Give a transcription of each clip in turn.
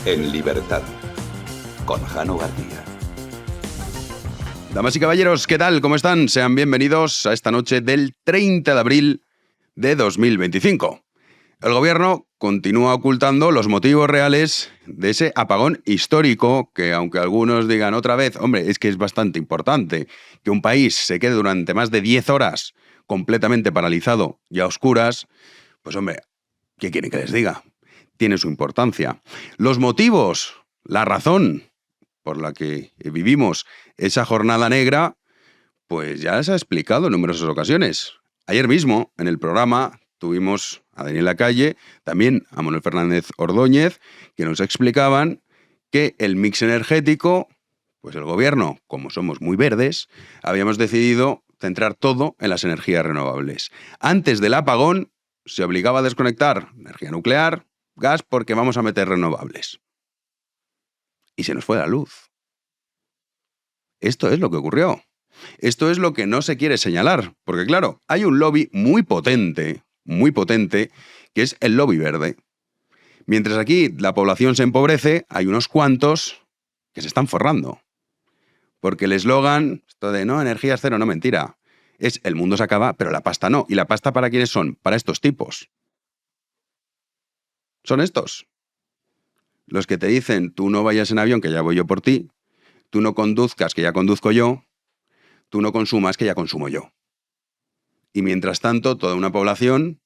En libertad, con Jano García. Damas y caballeros, ¿qué tal? ¿Cómo están? Sean bienvenidos a esta noche del 30 de abril de 2025. El gobierno continúa ocultando los motivos reales de ese apagón histórico que, aunque algunos digan otra vez, hombre, es que es bastante importante que un país se quede durante más de 10 horas completamente paralizado y a oscuras, pues hombre, ¿qué quieren que les diga? Tiene su importancia. Los motivos, la razón por la que vivimos esa jornada negra, pues ya se ha explicado en numerosas ocasiones. Ayer mismo, en el programa, tuvimos a Daniel Lacalle, también a Manuel Fernández Ordóñez, que nos explicaban que el mix energético, pues el gobierno, como somos muy verdes, habíamos decidido centrar todo en las energías renovables. Antes del apagón, se obligaba a desconectar energía nuclear, gas, porque vamos a meter renovables. Y se nos fue la luz. Esto es lo que ocurrió. Esto es lo que no se quiere señalar, porque claro, hay un lobby muy potente, que es el lobby verde. Mientras aquí la población se empobrece, hay unos cuantos que se están forrando. Porque el eslogan, esto de no, energía es cero, no, mentira, es el mundo se acaba, pero la pasta no. ¿Y la pasta para quiénes son? Para estos tipos. Son estos. Los que te dicen, tú no vayas en avión, que ya voy yo por ti, tú no conduzcas, que ya conduzco yo, tú no consumas, que ya consumo yo. Y mientras tanto, toda una población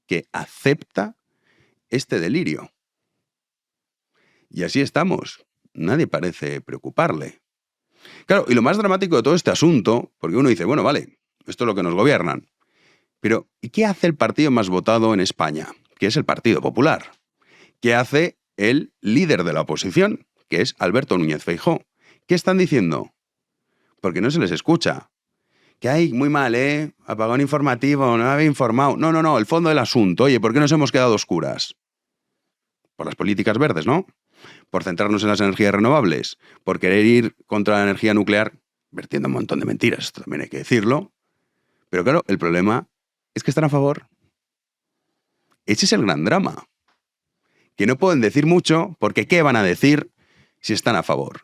que acepta este delirio. Y así estamos. Nadie parece preocuparle. Claro, y lo más dramático de todo este asunto, porque uno dice, bueno, vale, esto es lo que nos gobiernan. Pero, ¿y qué hace el partido más votado en España? Que es el Partido Popular. ¿Qué hace el líder de la oposición? Que es Alberto Núñez Feijóo. ¿Qué están diciendo? Porque no se les escucha. Que hay muy mal, apagón informativo, no me había informado. No, el fondo del asunto. Oye, ¿por qué nos hemos quedado a oscuras? Por las políticas verdes, ¿no? Por centrarnos en las energías renovables, por querer ir contra la energía nuclear, vertiendo un montón de mentiras, esto también hay que decirlo. Pero claro, el problema es que están a favor. Ese es el gran drama. Que no pueden decir mucho, porque ¿qué van a decir si están a favor?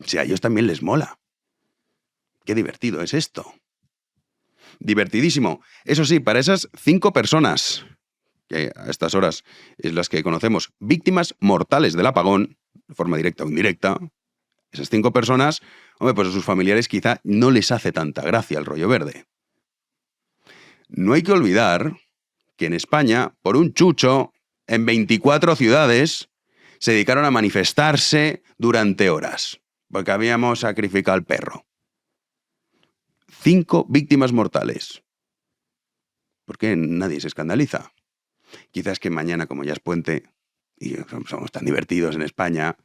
Si a ellos también les mola. Qué divertido es esto. Divertidísimo. Eso sí, para esas 5 personas, que a estas horas es las que conocemos, víctimas mortales del apagón, de forma directa o indirecta, esas 5 personas, hombre, pues a sus familiares quizá no les hace tanta gracia el rollo verde. No hay que olvidar que en España, por un chucho, en 24 ciudades, se dedicaron a manifestarse durante horas, porque habíamos sacrificado al perro. 5 víctimas mortales. ¿Por qué nadie se escandaliza? Quizás que mañana, como ya es puente, y somos tan divertidos en España,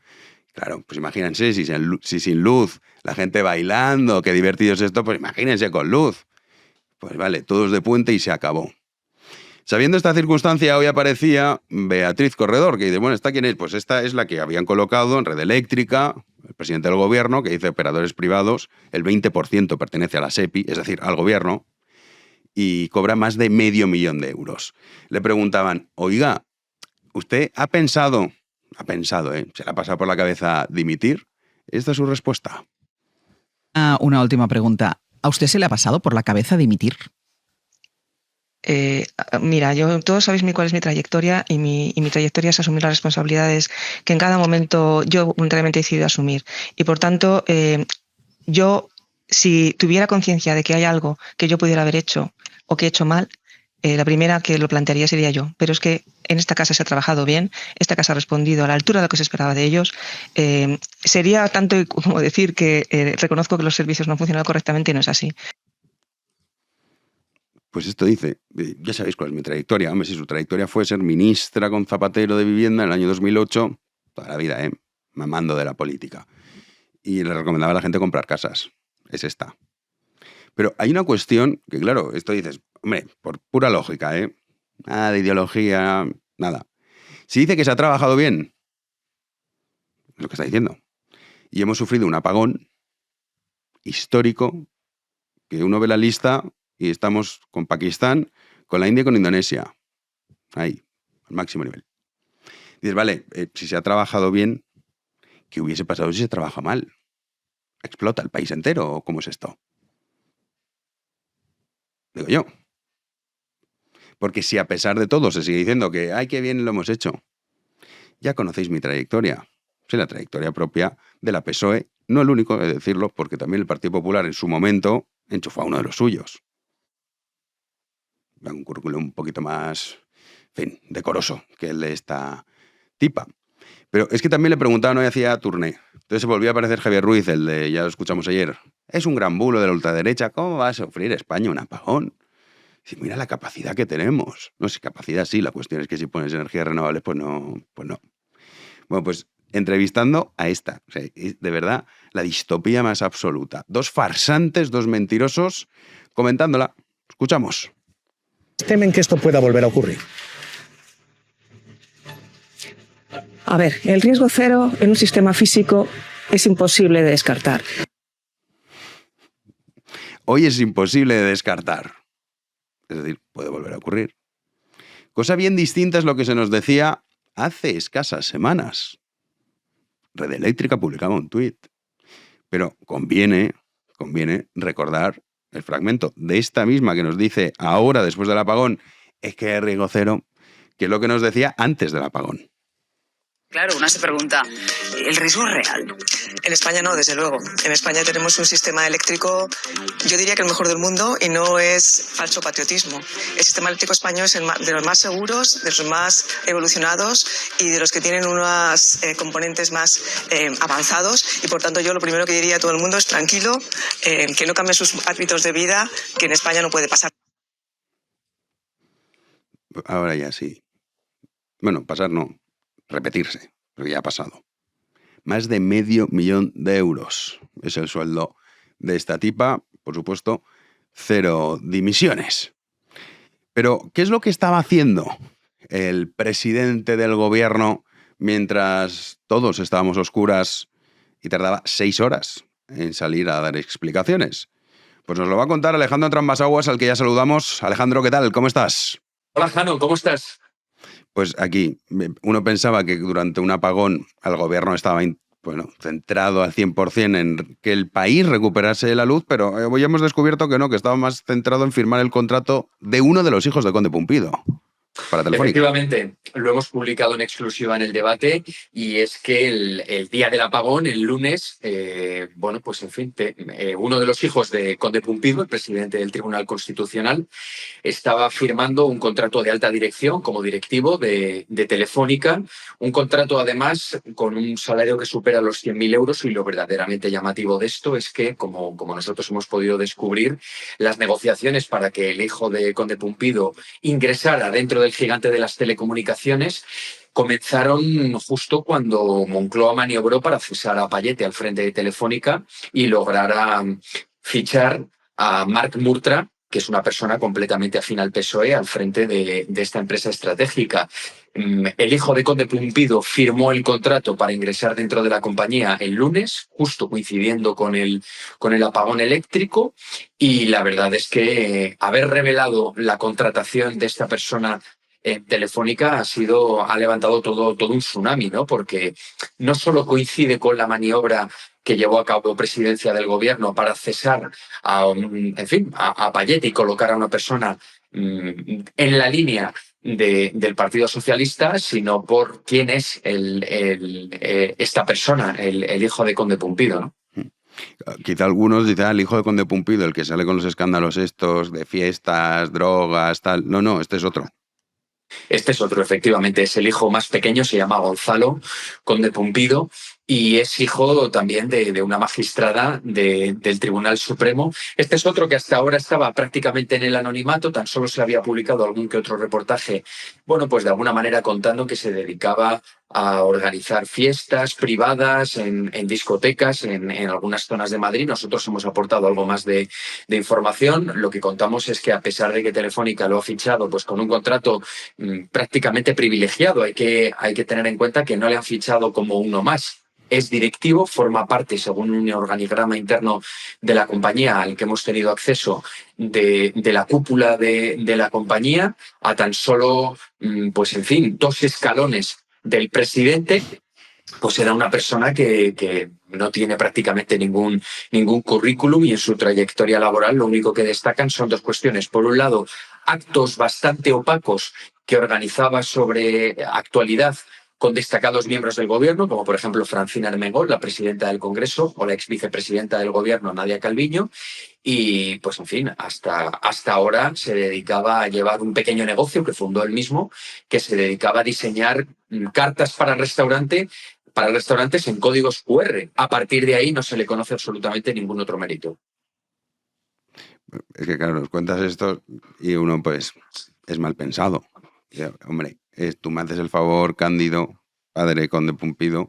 claro, pues imagínense si sin luz, la gente bailando, qué divertido es esto, pues imagínense con luz. Pues vale, todos de puente y se acabó. Sabiendo esta circunstancia, hoy aparecía Beatriz Corredor, que dice, bueno, ¿esta quién es? Pues esta es la que habían colocado en Red Eléctrica, el presidente del gobierno, que dice operadores privados, el 20% pertenece a la SEPI, es decir, al gobierno, y cobra más de $500.000 de euros. Le preguntaban, oiga, ¿usted ha pensado, se le ha pasado por la cabeza dimitir? Esta es su respuesta. Una última pregunta. ¿A usted se le ha pasado por la cabeza dimitir? Mira, todos sabéis cuál es mi trayectoria y mi trayectoria es asumir las responsabilidades que en cada momento yo voluntariamente he decidido asumir. Y por tanto, yo, si tuviera conciencia de que hay algo que yo pudiera haber hecho o que he hecho mal, la primera que lo plantearía sería yo. Pero es que en esta casa se ha trabajado bien, esta casa ha respondido a la altura de lo que se esperaba de ellos. Sería tanto como decir que reconozco que los servicios no han funcionado correctamente y no es así. Pues esto dice, ya sabéis cuál es mi trayectoria. Hombre, si su trayectoria fue ser ministra con Zapatero de Vivienda en el año 2008, toda la vida, mamando de la política. Y le recomendaba a la gente comprar casas. Es esta. Pero hay una cuestión que, claro, esto dices, hombre, por pura lógica, nada de ideología, nada. Si dice que se ha trabajado bien, es lo que está diciendo. Y hemos sufrido un apagón histórico, que uno ve la lista y estamos con Pakistán, con la India y con Indonesia. Ahí, al máximo nivel. Dices, vale, si se ha trabajado bien, ¿qué hubiese pasado si se trabaja mal? ¿Explota el país entero o cómo es esto? Digo yo. Porque si a pesar de todo se sigue diciendo que ¡ay, qué bien lo hemos hecho! Ya conocéis mi trayectoria. Sí, la trayectoria propia de la PSOE. No el único, he de decirlo, porque también el Partido Popular en su momento enchufó a uno de los suyos. Un currículum un poquito más, en fin, decoroso que el de esta tipa. Pero es que también le preguntaban hoy hacía turné. Entonces se volvió a aparecer Javier Ruiz, el de, ya lo escuchamos ayer. Es un gran bulo de la ultraderecha. ¿Cómo va a sufrir España un apagón? Si mira la capacidad que tenemos. No sé, capacidad sí, la cuestión es que si pones energías renovables, pues no. Bueno, pues entrevistando a esta. O sea, de verdad, la distopía más absoluta. Dos farsantes, dos mentirosos, comentándola. Escuchamos. ¿Temen que esto pueda volver a ocurrir? A ver, el riesgo cero en un sistema físico es imposible de descartar. Hoy es imposible de descartar. Es decir, puede volver a ocurrir. Cosa bien distinta es lo que se nos decía hace escasas semanas. Red Eléctrica publicaba un tuit. Pero conviene recordar el fragmento de esta misma que nos dice ahora, después del apagón, es que hay riesgo cero, que es lo que nos decía antes del apagón. Claro, una se pregunta, ¿el riesgo es real? En España no, desde luego. En España tenemos un sistema eléctrico, yo diría que el mejor del mundo, y no es falso patriotismo. El sistema eléctrico español es de los más seguros, de los más evolucionados y de los que tienen unos componentes más avanzados. Y por tanto yo lo primero que diría a todo el mundo es tranquilo, que no cambien sus hábitos de vida, que en España no puede pasar. Ahora ya sí. Bueno, pasar no. Repetirse, pero ya ha pasado. Más de 500.000 euros es el sueldo de esta tipa. Por supuesto, 0 dimisiones. Pero, ¿qué es lo que estaba haciendo el presidente del gobierno mientras todos estábamos a oscuras y tardaba 6 horas en salir a dar explicaciones? Pues nos lo va a contar Alejandro Trambasaguas, al que ya saludamos. Alejandro, ¿qué tal? ¿Cómo estás? Hola, Jano, ¿cómo estás? Pues aquí, uno pensaba que durante un apagón el gobierno estaba centrado al 100% en que el país recuperase la luz, pero hoy hemos descubierto que no, que estaba más centrado en firmar el contrato de uno de los hijos de Conde Pumpido para Telefónica. Efectivamente, lo hemos publicado en exclusiva en El Debate, y es que el día del apagón, el lunes, uno de los hijos de Conde Pumpido, el presidente del Tribunal Constitucional, estaba firmando un contrato de alta dirección como directivo de Telefónica, un contrato además con un salario que supera los 100.000 euros, y lo verdaderamente llamativo de esto es que, como nosotros hemos podido descubrir, las negociaciones para que el hijo de Conde Pumpido ingresara dentro del gigante de las telecomunicaciones comenzaron justo cuando Moncloa maniobró para cesar a Payete al frente de Telefónica y lograra fichar a Marc Murtra, que es una persona completamente afín al PSOE, al frente de esta empresa estratégica. El hijo de Conde Pumpido firmó el contrato para ingresar dentro de la compañía el lunes, justo coincidiendo con el apagón eléctrico, y la verdad es que haber revelado la contratación de esta persona en Telefónica ha levantado todo un tsunami, ¿no? Porque no solo coincide con la maniobra que llevó a cabo Presidencia del Gobierno para cesar a Payete y colocar a una persona en la línea del Partido Socialista, sino por quién es esta persona, el hijo de Conde Pumpido, ¿no? Quizá algunos dicen, el hijo de Conde Pumpido, el que sale con los escándalos estos de fiestas, drogas, tal. No, este es otro. Este es otro, efectivamente, es el hijo más pequeño, se llama Gonzalo Conde Pumpido, y es hijo también de una magistrada del Tribunal Supremo. Este es otro que hasta ahora estaba prácticamente en el anonimato, tan solo se había publicado algún que otro reportaje, pues de alguna manera contando que se dedicaba a organizar fiestas privadas en discotecas en algunas zonas de Madrid. Nosotros hemos aportado algo más de información. Lo que contamos es que, a pesar de que Telefónica lo ha fichado con un contrato prácticamente privilegiado, hay que tener en cuenta que no le han fichado como uno más. Es directivo, forma parte, según un organigrama interno de la compañía al que hemos tenido acceso, de la cúpula de la compañía, a tan solo 2 escalones del presidente, pues era una persona que no tiene prácticamente ningún currículum, y en su trayectoria laboral lo único que destacan son dos cuestiones. Por un lado, actos bastante opacos que organizaba sobre actualidad con destacados miembros del gobierno, como por ejemplo Francina Armengol, la presidenta del Congreso, o la ex vicepresidenta del gobierno, Nadia Calviño. Y pues en fin, hasta ahora se dedicaba a llevar un pequeño negocio que fundó él mismo, que se dedicaba a diseñar cartas para restaurantes en códigos QR. A partir de ahí no se le conoce absolutamente ningún otro mérito. Es que claro, nos cuentas esto y uno pues es mal pensado. Hombre, tú me haces el favor, Cándido, padre Conde Pumpido,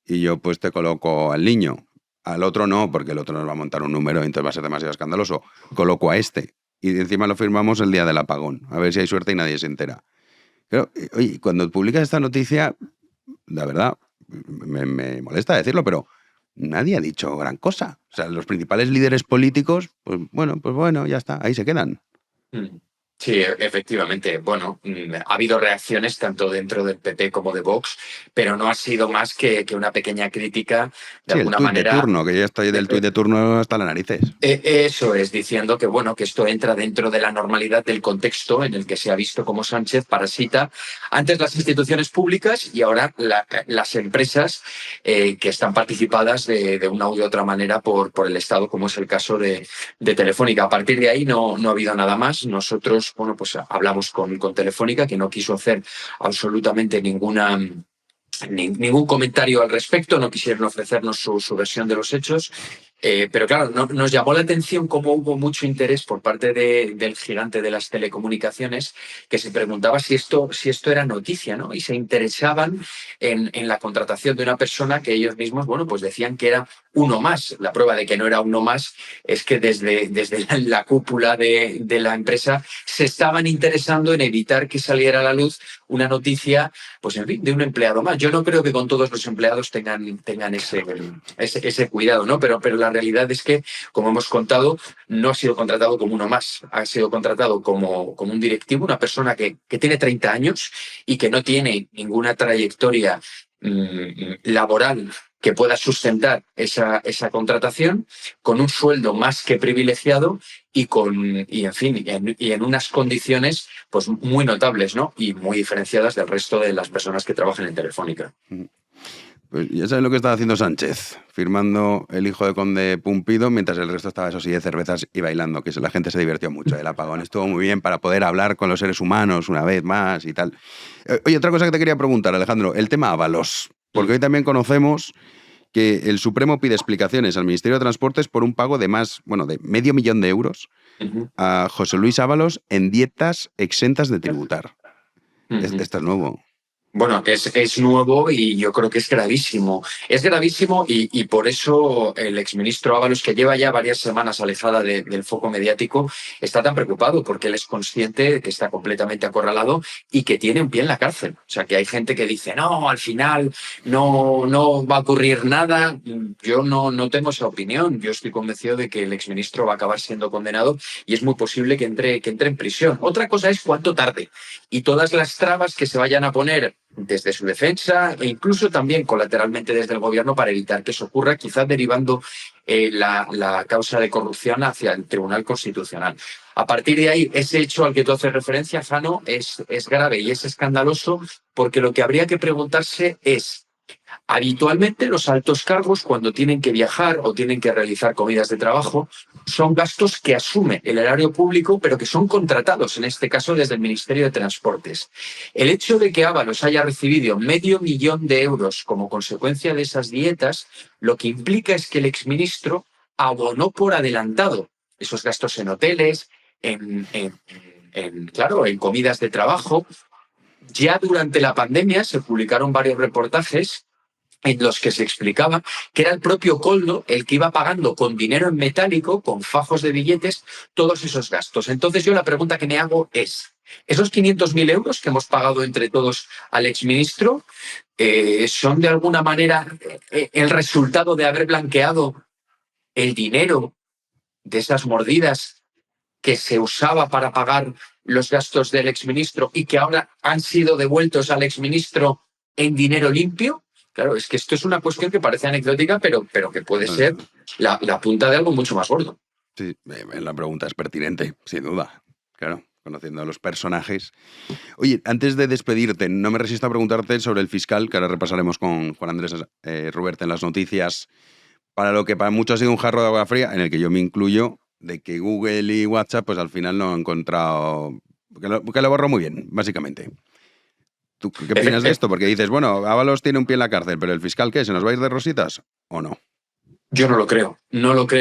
y yo pues te coloco al niño. Al otro no, porque el otro nos va a montar un número y entonces va a ser demasiado escandaloso. Coloco a este. Y encima lo firmamos el día del apagón. A ver si hay suerte y nadie se entera. Pero, oye, cuando publicas esta noticia, la verdad, me molesta decirlo, pero nadie ha dicho gran cosa. O sea, los principales líderes políticos, pues bueno, ya está, ahí se quedan. Sí, efectivamente. Bueno, ha habido reacciones tanto dentro del PP como de Vox, pero no ha sido más que una pequeña crítica, de alguna manera. El tuit de turno, que ya estoy del tuit de turno hasta las narices. Eso es, diciendo que bueno, que esto entra dentro de la normalidad del contexto en el que se ha visto cómo Sánchez parasita antes las instituciones públicas y ahora las empresas que están participadas de una u otra manera por el Estado, como es el caso de Telefónica. A partir de ahí no ha habido nada más. Nosotros, bueno, pues hablamos con Telefónica, que no quiso hacer absolutamente ningún comentario al respecto, no quisieron ofrecernos su versión de los hechos. Pero claro, nos llamó la atención cómo hubo mucho interés por parte del gigante de las telecomunicaciones, que se preguntaba si esto era noticia, ¿no? Y se interesaban en la contratación de una persona que ellos mismos, bueno, pues decían que era uno más. La prueba de que no era uno más es que desde la cúpula de la empresa se estaban interesando en evitar que saliera a la luz una noticia, pues en fin, de un empleado más. Yo no creo que con todos los empleados tengan ese cuidado, ¿no? Pero la realidad es que, como hemos contado, no ha sido contratado como uno más. Ha sido contratado como un directivo, una persona que tiene 30 años y que no tiene ninguna trayectoria laboral que pueda sustentar esa contratación, con un sueldo más que privilegiado y en unas condiciones pues muy notables, ¿no? Y muy diferenciadas del resto de las personas que trabajan en Telefónica. Pues ya sabes lo que estaba haciendo Sánchez, firmando el hijo de Conde Pumpido, mientras el resto estaba, eso sí, de cervezas y bailando, que la gente se divirtió mucho. El apagón estuvo muy bien para poder hablar con los seres humanos una vez más y tal. Oye, otra cosa que te quería preguntar, Alejandro, el tema Ábalos, porque hoy también conocemos que el Supremo pide explicaciones al Ministerio de Transportes por un pago de de $500,000 de euros a José Luis Ábalos en dietas exentas de tributar. Esto es nuevo. Bueno, es nuevo y yo creo que es gravísimo. Es gravísimo y por eso el exministro Ábalos, que lleva ya varias semanas alejada del foco mediático, está tan preocupado, porque él es consciente de que está completamente acorralado y que tiene un pie en la cárcel. O sea, que hay gente que dice, no, al final no va a ocurrir nada. Yo no tengo esa opinión. Yo estoy convencido de que el exministro va a acabar siendo condenado y es muy posible que entre en prisión. Otra cosa es cuánto tarde y todas las trabas que se vayan a poner desde su defensa e incluso también colateralmente desde el gobierno para evitar que eso ocurra, quizás derivando la causa de corrupción hacia el Tribunal Constitucional. A partir de ahí, ese hecho al que tú haces referencia, Jano, es grave y es escandaloso, porque lo que habría que preguntarse es: habitualmente los altos cargos, cuando tienen que viajar o tienen que realizar comidas de trabajo, son gastos que asume el erario público, pero que son contratados, en este caso desde el Ministerio de Transportes. El hecho de que Ábalos haya recibido $500,000 de euros como consecuencia de esas dietas, lo que implica es que el exministro abonó por adelantado esos gastos en hoteles, en comidas de trabajo. Ya durante la pandemia se publicaron varios reportajes en los que se explicaba que era el propio Koldo el que iba pagando con dinero en metálico, con fajos de billetes, todos esos gastos. Entonces yo la pregunta que me hago es: ¿esos 500.000 euros que hemos pagado entre todos al exministro son de alguna manera el resultado de haber blanqueado el dinero de esas mordidas que se usaba para pagar los gastos del exministro y que ahora han sido devueltos al exministro en dinero limpio. Claro, es que esto es una cuestión que parece anecdótica, pero que puede ser la punta de algo mucho más gordo. Sí, la pregunta es pertinente, sin duda. Claro, conociendo a los personajes. Oye, antes de despedirte, no me resisto a preguntarte sobre el fiscal, que ahora repasaremos con Juan Andrés Rubert en las noticias, para lo que para muchos ha sido un jarro de agua fría, en el que yo me incluyo, de que Google y WhatsApp pues al final no han encontrado... Que lo borró muy bien, básicamente. ¿Tú qué opinas de esto? Porque dices, bueno, Ábalos tiene un pie en la cárcel, pero ¿el fiscal qué? ¿Se nos va a ir de rositas o no? Yo no lo creo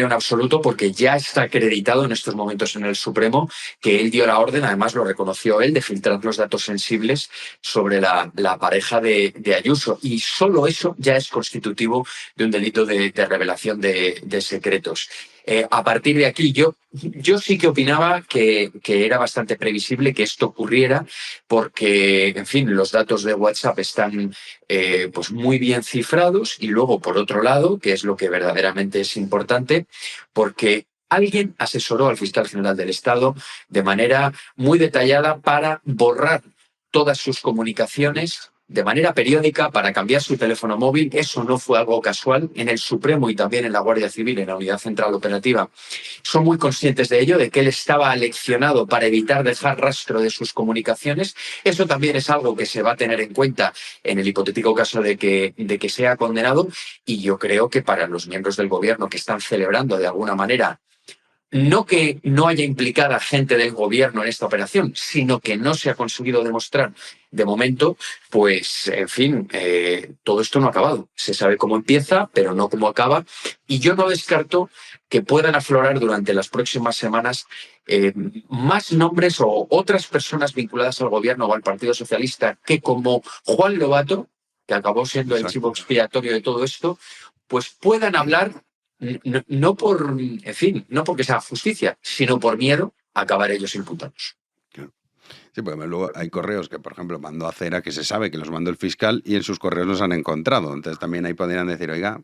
en absoluto, porque ya está acreditado en estos momentos en el Supremo que él dio la orden, además lo reconoció él, de filtrar los datos sensibles sobre la pareja de Ayuso. Y solo eso ya es constitutivo de un delito de revelación de secretos. A partir de aquí, yo sí que opinaba que era bastante previsible que esto ocurriera, porque, en fin, los datos de WhatsApp están pues muy bien cifrados, y luego, por otro lado, que es lo que verdaderamente es importante, porque alguien asesoró al fiscal general del Estado de manera muy detallada para borrar todas sus comunicaciones de manera periódica, para cambiar su teléfono móvil. Eso no fue algo casual. En el Supremo y también en la Guardia Civil, en la Unidad Central Operativa, son muy conscientes de ello, de que él estaba aleccionado para evitar dejar rastro de sus comunicaciones. Eso también es algo que se va a tener en cuenta en el hipotético caso de que sea condenado. Y yo creo que para los miembros del gobierno que están celebrando de alguna manera, no que no haya implicada gente del gobierno en esta operación, sino que no se ha conseguido demostrar de momento, pues, en fin, todo esto no ha acabado. Se sabe cómo empieza, pero no cómo acaba. Y yo no descarto que puedan aflorar durante las próximas semanas más nombres o otras personas vinculadas al gobierno o al Partido Socialista que, como Juan Lobato, que acabó siendo el chivo expiatorio de todo esto, pues puedan hablar. No por, en fin, no porque sea justicia, sino por miedo a acabar ellos imputados. Sí, porque luego hay correos que, por ejemplo, mandó a Cera, que se sabe que los mandó el fiscal, y en sus correos los han encontrado. Entonces también ahí podrían decir, oiga,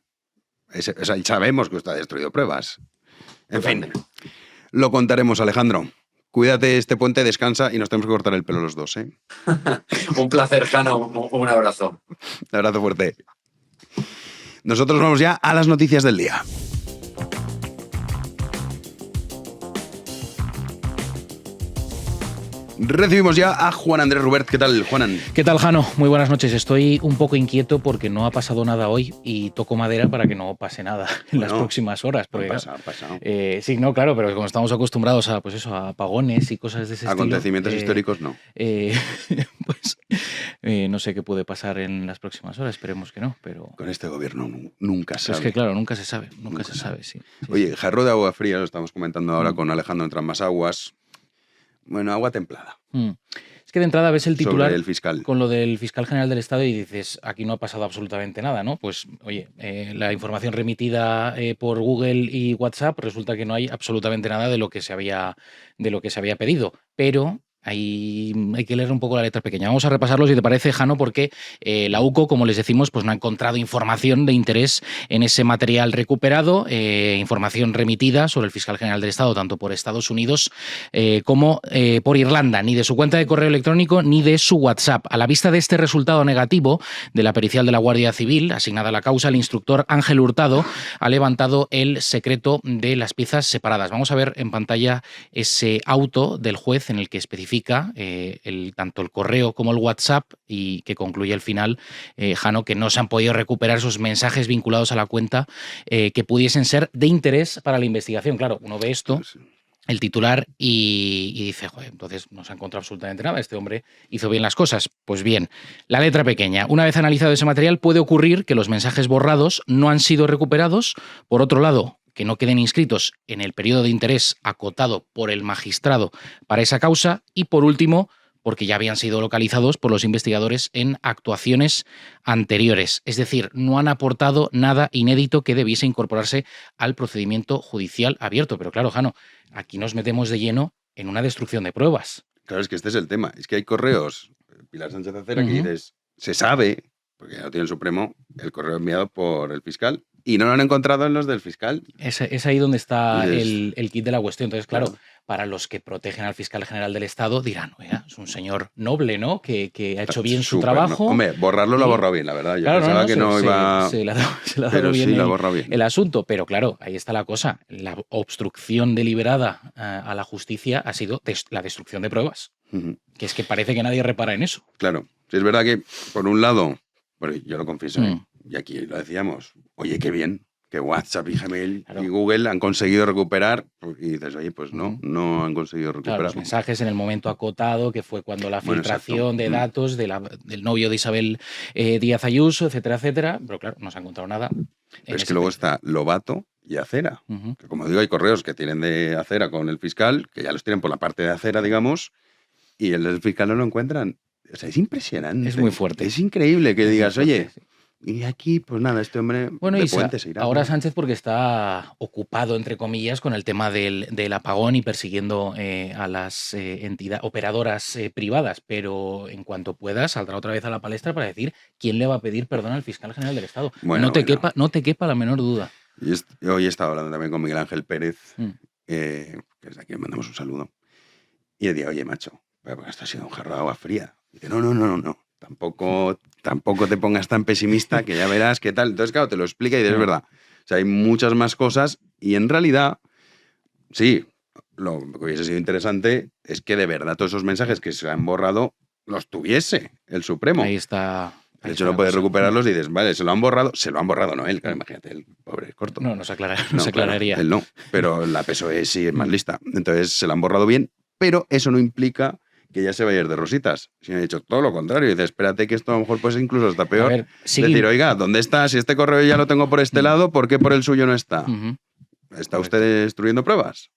sabemos que usted ha destruido pruebas. En fin, lo contaremos, Alejandro. Cuídate este puente, descansa, y nos tenemos que cortar el pelo los dos, ¿eh? Un placer, Jano. Un abrazo. Un abrazo fuerte. Nosotros vamos ya a las noticias del día. Recibimos ya a Juan Andrés Rubert. ¿Qué tal, Juanan? ¿Qué tal, Jano? Muy buenas noches. Estoy un poco inquieto porque no ha pasado nada hoy y toco madera para que no pase nada en las próximas horas. Porque, ha pasado. Sí, no, claro, pero como estamos acostumbrados a, pues eso, a apagones y cosas de ese Acontecimientos históricos, no. Pues no sé qué puede pasar en las próximas horas. Esperemos que no, pero... Con este gobierno nunca sabe. Es que, claro, nunca se sabe. Nunca se sabe, sí. Oye, jarro de agua fría, lo estamos comentando ahora con Alejandro en Trasmasaguas. Bueno, agua templada. Es que de entrada ves el titular el fiscal, con lo del fiscal general del Estado y dices, aquí no ha pasado absolutamente nada, ¿no? Pues, oye, la información remitida por Google y WhatsApp resulta que no hay absolutamente nada de lo que se había pedido, pero... Hay que leer un poco la letra pequeña. Vamos a repasarlo, si te parece, Jano, porque la UCO, como les decimos, pues no ha encontrado información de interés en ese material recuperado, información remitida sobre el fiscal general del Estado, tanto por Estados Unidos como por Irlanda, ni de su cuenta de correo electrónico ni de su WhatsApp. A la vista de este resultado negativo de la pericial de la Guardia Civil, asignada a la causa, el instructor Ángel Hurtado ha levantado el secreto de las piezas separadas. Vamos a ver en pantalla ese auto del juez en el que especifica tanto el correo como el WhatsApp, y que concluye al final, Jano, que no se han podido recuperar esos mensajes vinculados a la cuenta que pudiesen ser de interés para la investigación. Claro, uno ve esto, el titular, y dice, joder, entonces no se ha encontrado absolutamente nada, este hombre hizo bien las cosas. Pues bien, la letra pequeña. Una vez analizado ese material, puede ocurrir que los mensajes borrados no han sido recuperados. Por otro lado, que no queden inscritos en el periodo de interés acotado por el magistrado para esa causa, y por último, porque ya habían sido localizados por los investigadores en actuaciones anteriores. Es decir, no han aportado nada inédito que debiese incorporarse al procedimiento judicial abierto. Pero claro, Jano, aquí nos metemos de lleno en una destrucción de pruebas. Claro, es que este es el tema. Es que hay correos, Pilar Sánchez Acera, que dices, se sabe, porque ya lo tiene el Supremo, el correo enviado por el fiscal, y no lo han encontrado en los del fiscal. Es ahí donde está el kit de la cuestión. Entonces, claro, para los que protegen al fiscal general del Estado dirán, oiga, es un señor noble, ¿no? Que ha hecho bien su trabajo. ¿no? Hombre, borrarlo lo ha borrado bien, la verdad. Yo claro, pensaba que no iba... Se le ha dado pero bien, sí, lo ha borrado bien el asunto. Pero claro, ahí está la cosa. La obstrucción deliberada a la justicia ha sido la destrucción de pruebas. Que es que parece que nadie repara en eso. Claro. Sí, es verdad que, por un lado, bueno, yo lo confieso, y aquí lo decíamos, oye, qué bien que WhatsApp y Gmail y Google han conseguido recuperar, y dices, oye, pues no han conseguido recuperar. Claro, los mensajes en el momento acotado, que fue cuando la filtración de datos del novio de Isabel Díaz Ayuso, etcétera, etcétera, pero claro, no se ha encontrado nada. Pero es que luego está Lobato y Acera, que como digo, hay correos que tienen de Acera con el fiscal, que ya los tienen por la parte de Acera, digamos, y el del fiscal no lo encuentran. O sea, es impresionante. Es muy fuerte. Es increíble que digas, oye... Y aquí, pues nada, este hombre bueno, de puente se irá. Ahora Sánchez porque está ocupado, entre comillas, con el tema del apagón y persiguiendo a las operadoras privadas, pero en cuanto pueda saldrá otra vez a la palestra para decir quién le va a pedir perdón al fiscal general del Estado. No te quepa la menor duda. Hoy he estado hablando también con Miguel Ángel Pérez, que es de aquí le mandamos un saludo, y le digo, oye, macho, esto ha sido un jarro de agua fría. Y dice, no. Tampoco te pongas tan pesimista que ya verás qué tal. Entonces, claro, te lo explica y dices, es verdad. O sea, hay muchas más cosas y en realidad, sí, lo que hubiese sido interesante es que de verdad todos esos mensajes que se han borrado los tuviese el Supremo. Ahí está. De hecho, no puedes recuperarlos y dices, vale, se lo han borrado no él, claro, imagínate, el pobre corto. No se aclararía. Claro, él no, pero la PSOE sí es más lista. Entonces, se lo han borrado bien, pero eso no implica que ya se vaya a ir de rositas. Si me ha dicho todo lo contrario, y dice, espérate que esto a lo mejor pues incluso está peor. Ver, sí. Decir, oiga, ¿dónde está? Si este correo ya lo tengo por este lado, ¿por qué por el suyo no está? ¿Está usted destruyendo pruebas?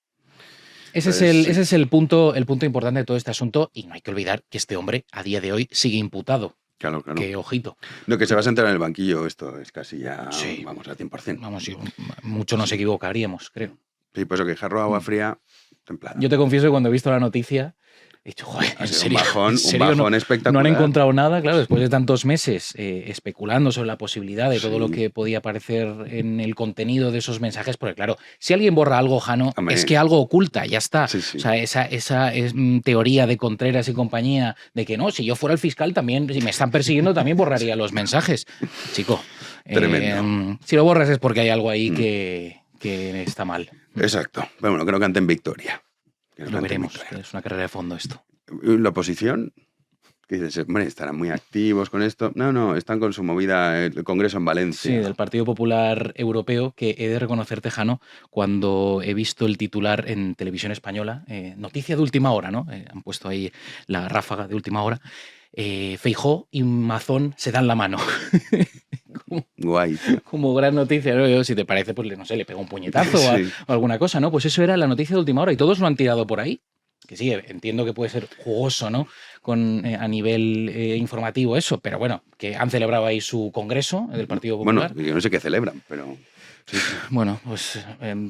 Ese es el punto importante de todo este asunto, y no hay que olvidar que este hombre a día de hoy sigue imputado. Claro. Que ojito. No, que se va a sentar en el banquillo, esto es casi ya, vamos, al 100%. Vamos, mucho nos equivocaríamos, creo. Sí, pues eso, que jarro de agua fría templada. Yo te confieso que cuando he visto la noticia he dicho, joder, ¿en serio? Un bajón espectacular. No han encontrado nada, claro, después de tantos meses especulando sobre la posibilidad de todo lo que podía aparecer en el contenido de esos mensajes, porque claro, si alguien borra algo, Jano, es que algo oculta, ya está. O sea, esa teoría de Contreras y compañía de que no, si yo fuera el fiscal también, si me están persiguiendo también borraría los mensajes. Chico, si lo borras es porque hay algo ahí que está mal. Exacto. Bueno, que no canten victoria. Lo veremos, es una carrera de fondo esto. La oposición, que dices, hombre, estarán muy activos con esto. No, están con su movida, el Congreso en Valencia. Sí, del Partido Popular Europeo, que he de reconocer, Tejano, cuando he visto el titular en televisión española, noticia de última hora, ¿no? Han puesto ahí la ráfaga de última hora. Feijóo y Mazón se dan la mano. Guay, tío. Como gran noticia, ¿no? Yo, si te parece, pues no sé, le pego un puñetazo o alguna cosa, ¿no? Pues eso era la noticia de última hora y todos lo han tirado por ahí. Que sí, entiendo que puede ser jugoso, ¿no? A nivel informativo eso, pero bueno, que han celebrado ahí su congreso del Partido Popular. Bueno, yo no sé qué celebran, pero... Sí. Bueno, pues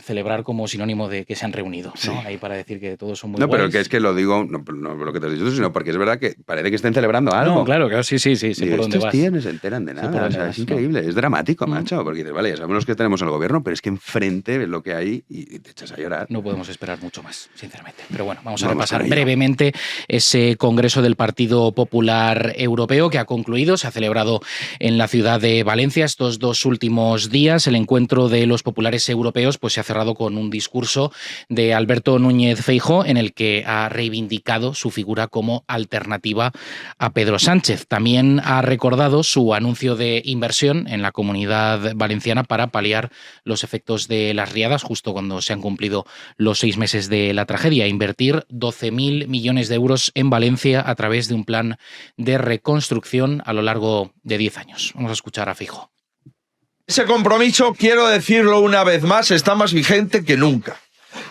celebrar como sinónimo de que se han reunido, ¿no? Ahí para decir que todos son muy guays. Pero que es que lo digo, no por lo que te has dicho tú, sino porque es verdad que parece que estén celebrando algo. No, claro, sí, por dónde vas. Estos tíos no se enteran de nada, o sea, es increíble, es dramático, macho, porque dices, vale, ya sabemos que tenemos al gobierno, pero es que enfrente ves lo que hay y te echas a llorar. No podemos esperar mucho más, sinceramente. Pero bueno, vamos a repasar brevemente ese Congreso del Partido Popular Europeo que ha concluido, se ha celebrado en la ciudad de Valencia estos 2 últimos días. El encuentro de los populares europeos pues se ha cerrado con un discurso de Alberto Núñez Feijóo en el que ha reivindicado su figura como alternativa a Pedro Sánchez. También ha recordado su anuncio de inversión en la Comunidad Valenciana para paliar los efectos de las riadas justo cuando se han cumplido los 6 meses de la tragedia. Invertir 12.000 millones de euros en Valencia a través de un plan de reconstrucción a lo largo de 10 años. Vamos a escuchar a Feijóo. Ese compromiso, quiero decirlo una vez más, está más vigente que nunca.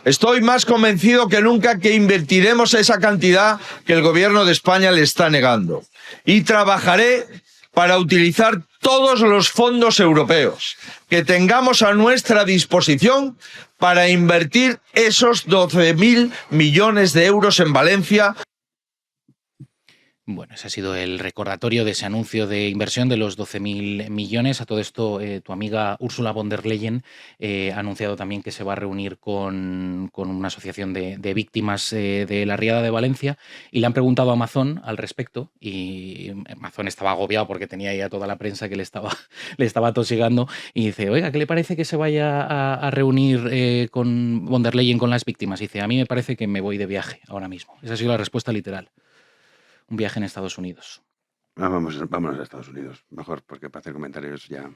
Estoy más convencido que nunca que invertiremos esa cantidad que el gobierno de España le está negando. Y trabajaré para utilizar todos los fondos europeos que tengamos a nuestra disposición para invertir esos 12.000 millones de euros en Valencia. Bueno, ese ha sido el recordatorio de ese anuncio de inversión de los 12.000 millones. A todo esto, tu amiga Ursula von der Leyen ha anunciado también que se va a reunir con una asociación de víctimas de la riada de Valencia, y le han preguntado a Amazon al respecto, y Amazon estaba agobiado porque tenía ya toda la prensa que le estaba tosigando, y dice, oiga, ¿qué le parece que se vaya a reunir con von der Leyen con las víctimas? Y dice, a mí me parece que me voy de viaje ahora mismo. Esa ha sido la respuesta literal. Un viaje en Estados Unidos. Vámonos a Estados Unidos, mejor, porque para hacer comentarios ya...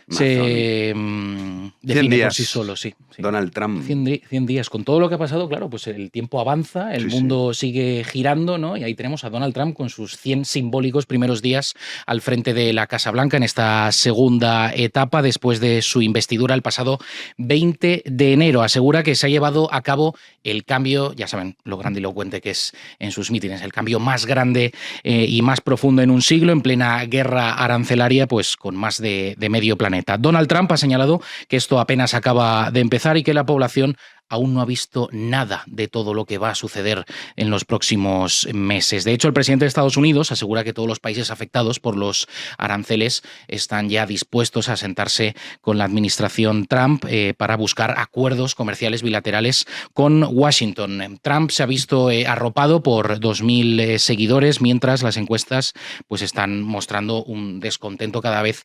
Se define por sí solo, sí. Donald Trump. 100 días. Con todo lo que ha pasado, claro, pues el tiempo avanza, el mundo sigue girando, ¿no? Y ahí tenemos a Donald Trump con sus 100 simbólicos primeros días al frente de la Casa Blanca en esta segunda etapa después de su investidura el pasado 20 de enero. Asegura que se ha llevado a cabo el cambio, ya saben lo grandilocuente que es en sus mítines, el cambio más grande y más profundo en un siglo, en plena guerra arancelaria, pues con más de medio planeta. Donald Trump ha señalado que esto apenas acaba de empezar y que la población aún no ha visto nada de todo lo que va a suceder en los próximos meses. De hecho, el presidente de Estados Unidos asegura que todos los países afectados por los aranceles están ya dispuestos a sentarse con la administración Trump para buscar acuerdos comerciales bilaterales con Washington. Trump se ha visto arropado por 2.000 seguidores, mientras las encuestas pues están mostrando un descontento cada vez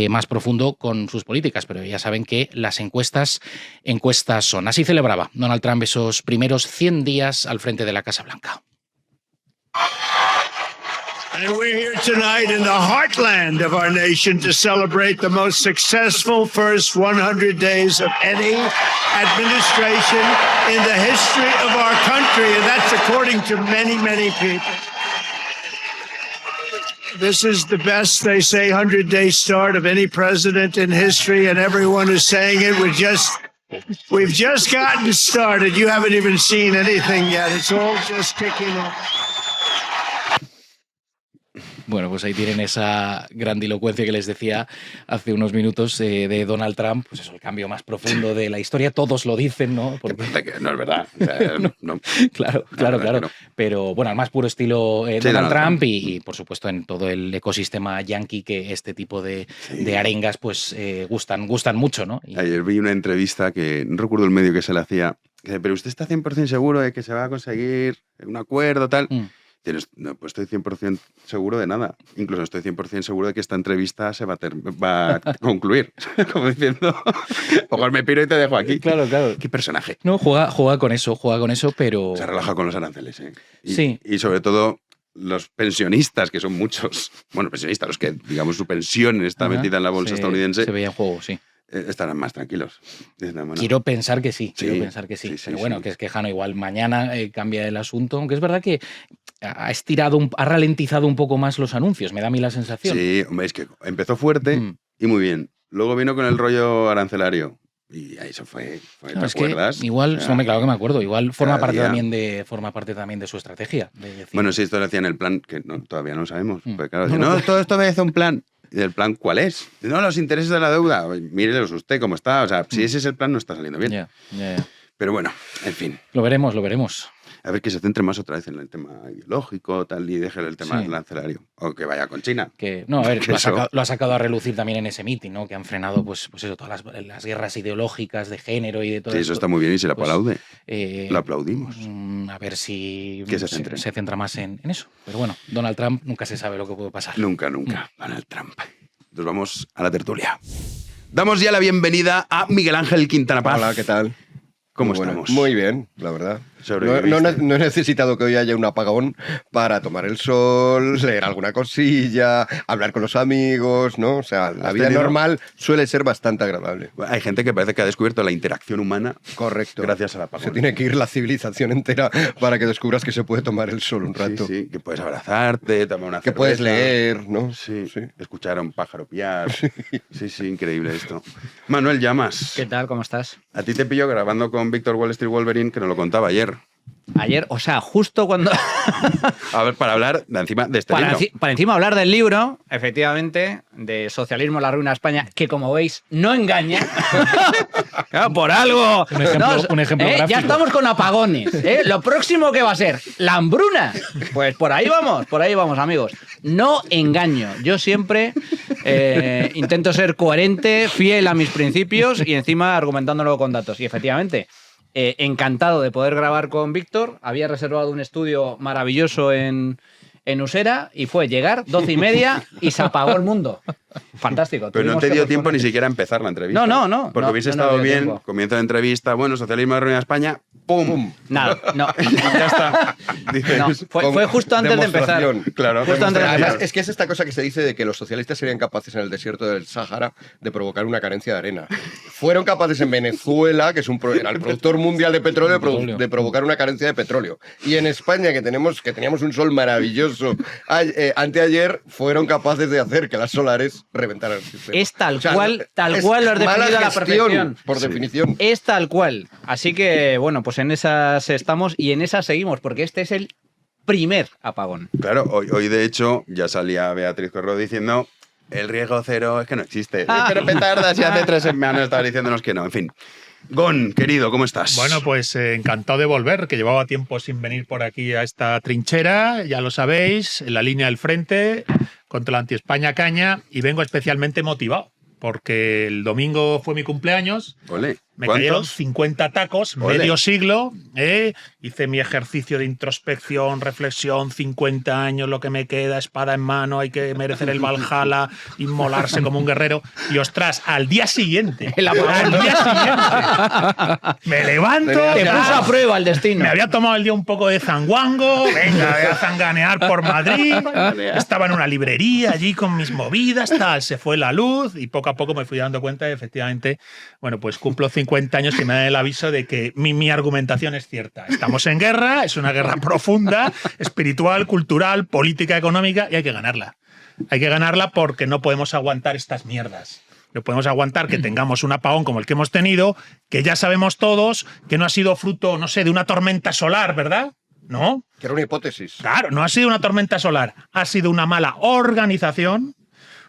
más profundo con sus políticas, pero ya saben que las encuestas son. Así celebraba Donald Trump esos primeros 100 días al frente de la Casa Blanca. And we're here tonight in the heartland of our nation to celebrate the most successful first 100 days of any administration in the history of our country, and that's according to many, many people. This is the best, they say, 100-day start of any president in history, and everyone is saying it. We've just gotten started. You haven't even seen anything yet. It's all just kicking off. Bueno, pues ahí tienen esa grandilocuencia que les decía hace unos minutos de Donald Trump, pues eso, el cambio más profundo de la historia, todos lo dicen, ¿no? Porque no es verdad. O sea, no. Claro. No. Pero bueno, al más puro estilo Donald Trump y, por supuesto, en todo el ecosistema yankee, que este tipo de arengas pues gustan mucho, ¿no? Ayer vi una entrevista que no recuerdo el medio que se le hacía, pero usted está 100% seguro de que se va a conseguir un acuerdo, tal... No, pues estoy 100% seguro de nada. Incluso estoy 100% seguro de que esta entrevista se va a concluir. Como diciendo, mejor me piro y te dejo aquí. Claro. Qué personaje. No, juega con eso, pero... Se relaja con los aranceles, ¿eh? Sí. Y sobre todo los pensionistas, que son muchos, bueno, pensionistas, los que, digamos, su pensión está metida en la bolsa estadounidense. Se veía en juego, sí. Estarán más tranquilos. Quiero pensar que sí. Pero bueno, que es que Jano igual mañana cambia el asunto, aunque es verdad que ha ralentizado un poco más los anuncios, me da a mí la sensación. Sí, hombre, es que empezó fuerte y muy bien. Luego vino con el rollo arancelario. Y ahí se fue, ¿te acuerdas? Que igual, claro que me acuerdo, igual forma parte también de su estrategia. De decir, bueno, sí, esto lo hacía en el plan, que todavía no sabemos. Porque claro, todo esto obedece a un plan. ¿Y el plan cuál es? No, los intereses de la deuda. Mírelos usted cómo está. O sea, si ese es el plan, no está saliendo bien. Ya. Pero bueno, en fin. Lo veremos. A ver, que se centre más otra vez en el tema ideológico tal, y deje el tema arancelario. O que vaya con China. Lo ha sacado a relucir también en ese meeting, ¿no? Que han frenado pues eso, todas las guerras ideológicas de género y de todo eso. Eso está muy bien y se le aplaude. Lo aplaudimos. A ver si se centra más en eso. Pero bueno, Donald Trump nunca se sabe lo que puede pasar. Nunca. Donald Trump. Entonces vamos a la tertulia. Damos ya la bienvenida a Miguel Ángel Quintana Paz. Hola, ¿qué tal? ¿Cómo estamos? Muy bien, la verdad. No he necesitado que hoy haya un apagón para tomar el sol, leer alguna cosilla, hablar con los amigos, ¿no? O sea, la vida normal suele ser bastante agradable. Hay gente que parece que ha descubierto la interacción humana. Correcto. Gracias al apagón. Se tiene que ir la civilización entera para que descubras que se puede tomar el sol un rato. Sí, que puedes abrazarte, tomar una cerveza. Que puedes leer, ¿no? Sí. Escuchar a un pájaro piar. Sí, increíble esto. Manuel Llamas. ¿Qué tal? ¿Cómo estás? A ti te pillo grabando con Víctor Wall Street Wolverine, que nos lo contaba ayer. Ayer, o sea, justo cuando... A ver, para hablar de encima de este libro. Para encima hablar del libro, efectivamente, de Socialismo, la ruina de España, que como veis, no engaña. Claro, por algo. Un ejemplo gráfico. Ya estamos con apagones. Lo próximo que va a ser, la hambruna. Pues por ahí vamos, amigos. No engaño. Yo siempre intento ser coherente, fiel a mis principios y encima argumentándolo con datos. Y efectivamente... encantado de poder grabar con Víctor. Había reservado un estudio maravilloso en Usera y fue llegar 12:30 y se apagó el mundo. Fantástico. Pero no te dio tiempo ni siquiera a empezar la entrevista. No. Porque hubiese estado bien, tiempo. Comienzo de entrevista, bueno, socialismo de ruina de España, ¡pum! Nada, no. Ya está. Dices, no, fue justo antes de empezar. Claro. Justo antes de empezar. Además, es que es esta cosa que se dice de que los socialistas serían capaces en el desierto del Sáhara de provocar una carencia de arena. Fueron capaces en Venezuela, que era el productor mundial de petróleo, de provocar una carencia de petróleo. Y en España, que teníamos un sol maravilloso, anteayer fueron capaces de hacer que las solares reventaran el sistema. Es tal cual lo has definido a la perfección. Por definición. Es tal cual. Así que, bueno, pues en esas estamos y en esas seguimos, porque este es el primer apagón. Claro, hoy de hecho ya salía Beatriz Corro diciendo el riesgo cero es que no existe. Pero petardas, y hace 3 semanas estaba diciéndonos que no. En fin. Gon, querido, ¿cómo estás? Bueno, pues encantado de volver, que llevaba tiempo sin venir por aquí a esta trinchera, ya lo sabéis, en la línea del frente contra la anti-España caña, y vengo especialmente motivado, porque el domingo fue mi cumpleaños. Olé. Me cayeron 50 tacos, medio siglo, hice mi ejercicio de introspección, reflexión, 50 años, lo que me queda, espada en mano, hay que merecer el Valhalla, inmolarse como un guerrero. Y ostras, al día siguiente, me levanto. Te puso a prueba el destino. Me había tomado el día un poco de zanguango, venga, voy a zanganear por Madrid. Estaba en una librería allí con mis movidas, tal, se fue la luz y poco a poco me fui dando cuenta de, efectivamente, bueno, pues cumplo 50 años que me dan el aviso de que mi argumentación es cierta. Estamos en guerra, es una guerra profunda, espiritual, cultural, política, económica, y hay que ganarla. Hay que ganarla porque no podemos aguantar estas mierdas. No podemos aguantar que tengamos un apagón como el que hemos tenido, que ya sabemos todos que no ha sido fruto, no sé, de una tormenta solar, ¿verdad? ¿No? Que era una hipótesis. Claro, no ha sido una tormenta solar, ha sido una mala organización,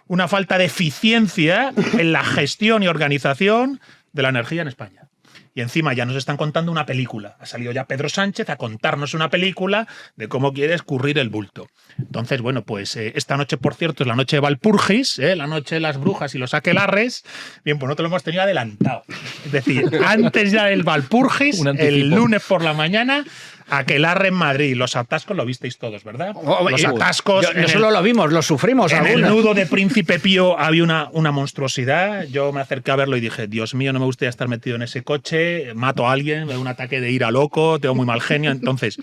una falta de eficiencia en la gestión y organización de la energía en España. Y encima ya nos están contando una película. Ha salido ya Pedro Sánchez a contarnos una película de cómo quiere escurrir el bulto. Entonces, bueno, pues esta noche, por cierto, es la noche de Valpurgis, la noche de las brujas y los aquelarres. Bien, pues nosotros lo hemos tenido adelantado. Es decir, antes ya del Valpurgis, el lunes por la mañana, aquelarre en Madrid. Los atascos lo visteis todos, ¿verdad? Los atascos. No solo lo vimos, lo sufrimos. En el nudo de Príncipe Pío había una monstruosidad. Yo me acerqué a verlo y dije, Dios mío, no me gustaría estar metido en ese coche, mato a alguien, me da un ataque de ira loco, tengo muy mal genio. Entonces,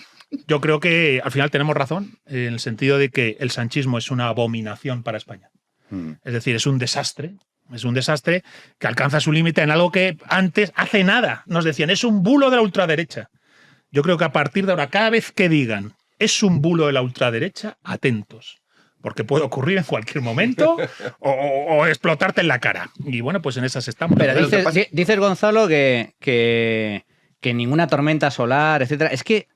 yo creo que al final tenemos razón, en el sentido de que el sanchismo es una abominación para España. Es decir, es un desastre. Es un desastre que alcanza su límite en algo que antes, hace nada, nos decían, es un bulo de la ultraderecha. Yo creo que a partir de ahora, cada vez que digan es un bulo de la ultraderecha, atentos, porque puede ocurrir en cualquier momento o explotarte en la cara. Y bueno, pues en esas estamos. Pero dices Gonzalo, que ninguna tormenta solar, etcétera. Es que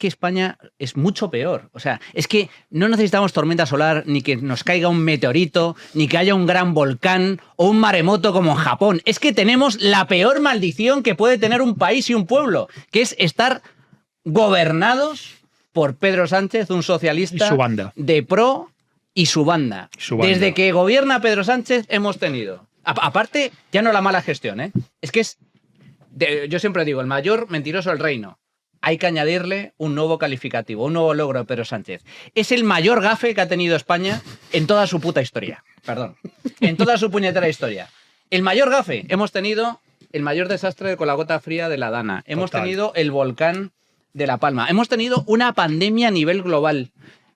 España es mucho peor. O sea, es que no necesitamos tormenta solar, ni que nos caiga un meteorito, ni que haya un gran volcán o un maremoto como en Japón. Es que tenemos la peor maldición que puede tener un país y un pueblo, que es estar gobernados por Pedro Sánchez, un socialista y su banda. De pro y su banda. Desde que gobierna Pedro Sánchez hemos tenido, aparte, ya no la mala gestión, es que yo siempre digo, el mayor mentiroso del reino. Hay que añadirle un nuevo calificativo, un nuevo logro de Pedro Sánchez. Es el mayor gafe que ha tenido España en toda su puta historia. Perdón. En toda su puñetera historia. El mayor gafe. Hemos tenido el mayor desastre con la gota fría de la Dana. Hemos tenido el volcán de La Palma. Hemos tenido una pandemia a nivel global.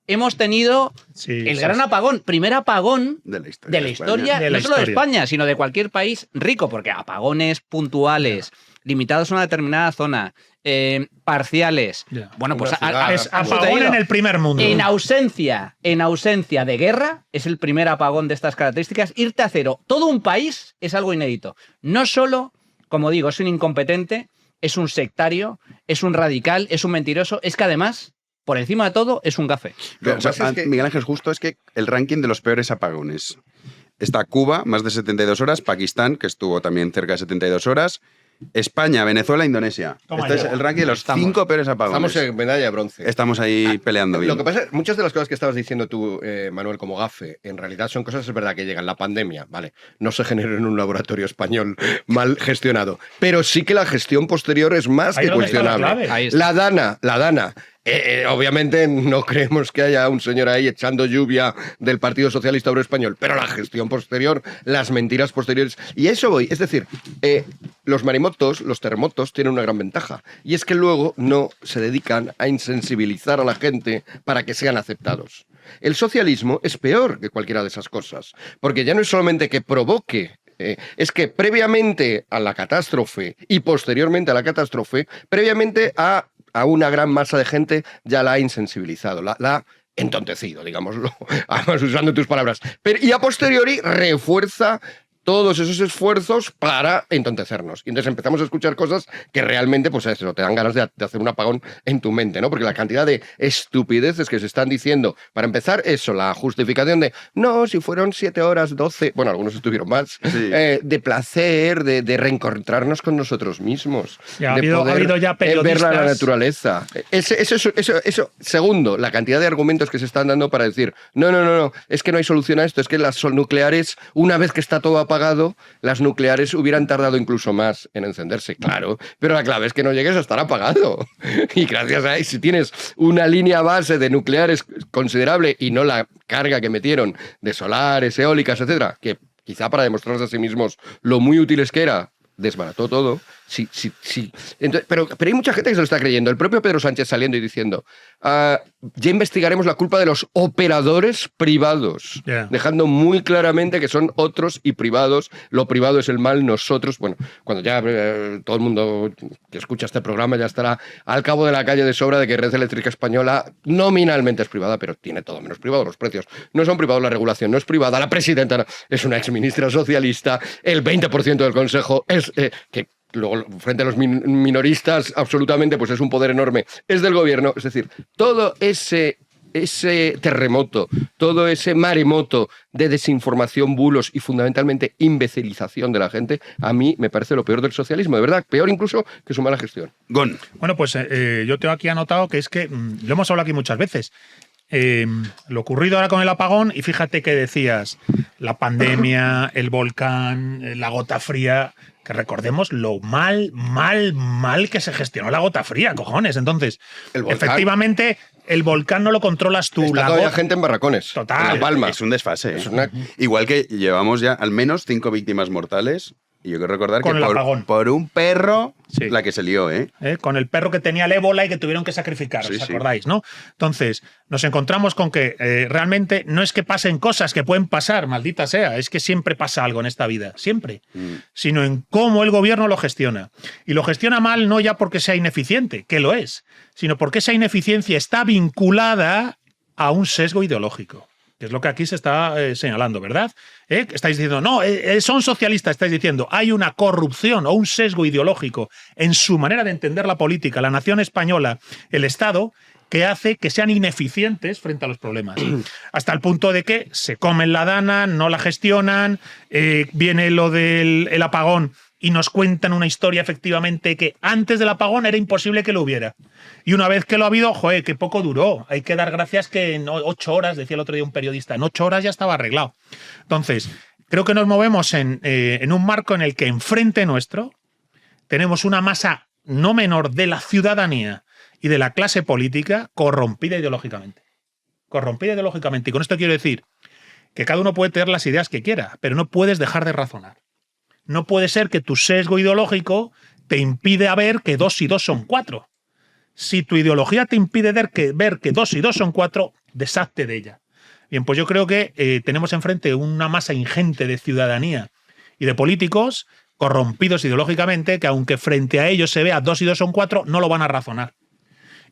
Hemos tenido el gran apagón, primer apagón de la historia, no solo de España, sino de cualquier país rico, porque apagones puntuales, limitados a una determinada zona, parciales. Bueno, pues es apagón en el primer mundo. En ausencia de guerra, es el primer apagón de estas características. Irte a cero todo un país es algo inédito. No solo, como digo, es un incompetente es un sectario, es un radical, es un mentiroso, es que además, por encima de todo, es un gafe. O sea, Miguel Ángel, justo es que el ranking de los peores apagones. Está Cuba, más de 72 horas, Pakistán, que estuvo también cerca de 72 horas, España, Venezuela, Indonesia. Este es el ranking de los 5 peores apagones. Estamos en medalla de bronce. Estamos ahí peleando bien. Lo que pasa es, muchas de las cosas que estabas diciendo tú, Manuel, como gafe, en realidad son cosas, es verdad, que llegan. La pandemia, vale, no se generó en un laboratorio español mal gestionado, pero sí que la gestión posterior es más que cuestionable. La Dana. Obviamente no creemos que haya un señor ahí echando lluvia del Partido Socialista Obrero Español, pero la gestión posterior, las mentiras posteriores, y a eso voy. Es decir, los marimotos, los terremotos, tienen una gran ventaja, y es que luego no se dedican a insensibilizar a la gente para que sean aceptados. El socialismo es peor que cualquiera de esas cosas, porque ya no es solamente que provoque, es que previamente a la catástrofe y posteriormente a la catástrofe, previamente a una gran masa de gente ya la ha insensibilizado, la ha entontecido, digámoslo, además usando tus palabras. Y a posteriori refuerza todos esos esfuerzos para entontecernos. Y entonces empezamos a escuchar cosas que realmente, pues eso, te dan ganas de hacer un apagón en tu mente, ¿no? Porque la cantidad de estupideces que se están diciendo, para empezar, eso, la justificación de, no, si fueron 7 horas, 12, bueno, algunos estuvieron más, sí. De placer, de reencontrarnos con nosotros mismos, ya, de ha habido ya ver la naturaleza. Eso. Segundo, la cantidad de argumentos que se están dando para decir, no, es que no hay solución a esto, es que las nucleares, una vez que está todo apagado, las nucleares hubieran tardado incluso más en encenderse, claro, pero la clave es que no llegues a estar apagado. Y gracias a eso, si tienes una línea base de nucleares considerable y no la carga que metieron de solares, eólicas, etcétera, que quizá para demostrarse a sí mismos lo muy útiles que era, desbarató todo. Sí. Entonces, pero hay mucha gente que se lo está creyendo. El propio Pedro Sánchez saliendo y diciendo, ya investigaremos la culpa de los operadores privados, dejando muy claramente que son otros y privados. Lo privado es el mal, nosotros, bueno, cuando ya todo el mundo que escucha este programa ya estará al cabo de la calle de sobra de que Red Eléctrica Española nominalmente es privada, pero tiene todo menos privado. Los precios no son privados, la regulación no es privada, la presidenta es una exministra socialista, el 20% del consejo es que luego frente a los minoristas absolutamente pues es un poder enorme, es del gobierno. Es decir, todo ese terremoto, todo ese maremoto de desinformación, bulos y fundamentalmente imbecilización de la gente, a mí me parece lo peor del socialismo, de verdad, peor incluso que su mala gestión. Gon. Bueno, pues yo tengo aquí anotado que es que, lo hemos hablado aquí muchas veces, lo ocurrido ahora con el apagón, y fíjate que decías, la pandemia, el volcán, la gota fría, que recordemos lo mal que se gestionó la gota fría, cojones. Entonces, efectivamente, el volcán no lo controlas tú. Está todavía gente en barracones. Total. En La Palma. Es un desfase. Igual que llevamos ya al menos 5 víctimas mortales. Y yo quiero recordar con que por un perro, la que se lió, con el perro que tenía el ébola y que tuvieron que sacrificar, ¿os acordáis, no? Entonces, nos encontramos con que realmente no es que pasen cosas que pueden pasar, maldita sea, es que siempre pasa algo en esta vida, siempre, sino en cómo el gobierno lo gestiona. Y lo gestiona mal no ya porque sea ineficiente, que lo es, sino porque esa ineficiencia está vinculada a un sesgo ideológico, que es lo que aquí se está señalando, ¿verdad? Estáis diciendo, no, son socialistas, estáis diciendo, hay una corrupción o un sesgo ideológico en su manera de entender la política, la nación española, el Estado, que hace que sean ineficientes frente a los problemas. Hasta el punto de que se comen la dana, no la gestionan, viene lo del apagón y nos cuentan una historia efectivamente que antes del apagón era imposible que lo hubiera. Y una vez que lo ha habido, joder, qué poco duró. Hay que dar gracias que en 8 horas, decía el otro día un periodista, en 8 horas ya estaba arreglado. Entonces, creo que nos movemos en un marco en el que enfrente nuestro tenemos una masa no menor de la ciudadanía y de la clase política corrompida ideológicamente. Corrompida ideológicamente. Y con esto quiero decir que cada uno puede tener las ideas que quiera, pero no puedes dejar de razonar. No puede ser que tu sesgo ideológico te impide ver que 2 y 2 son 4. Si tu ideología te impide ver que 2 y 2 son 4, deshazte de ella. Bien, pues yo creo que tenemos enfrente una masa ingente de ciudadanía y de políticos corrompidos ideológicamente que aunque frente a ellos se vea 2 y 2 son 4, no lo van a razonar.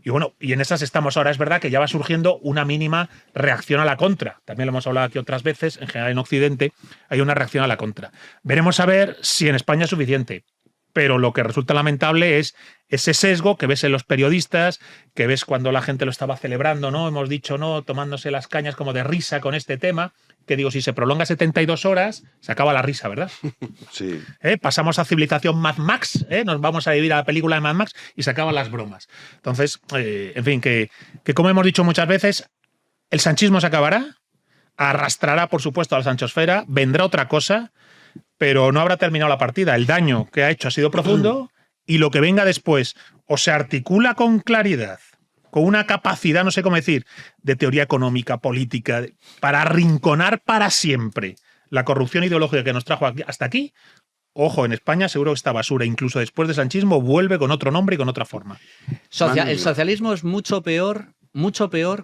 Y bueno, y en esas estamos ahora. Es verdad que ya va surgiendo una mínima reacción a la contra. También lo hemos hablado aquí otras veces, en general en Occidente hay una reacción a la contra. Veremos a ver si en España es suficiente. pero lo que resulta lamentable es ese sesgo que ves en los periodistas, que ves cuando la gente lo estaba celebrando, ¿no? Hemos dicho, ¿no? Tomándose las cañas como de risa con este tema, que digo, si se prolonga 72 horas, se acaba la risa, ¿verdad? Sí. Pasamos a civilización Mad Max, nos vamos a vivir a la película de Mad Max y se acaban las bromas. Entonces, en fin, que como hemos dicho muchas veces, el sanchismo se acabará, arrastrará, por supuesto, a la sanchosfera, vendrá otra cosa, pero no habrá terminado la partida. El daño que ha hecho ha sido profundo y lo que venga después o se articula con claridad, con una capacidad, no sé cómo decir, de teoría económica, política, para arrinconar para siempre la corrupción ideológica que nos trajo hasta aquí. Ojo, en España seguro que esta basura, incluso después del sanchismo, vuelve con otro nombre y con otra forma. El socialismo es mucho peor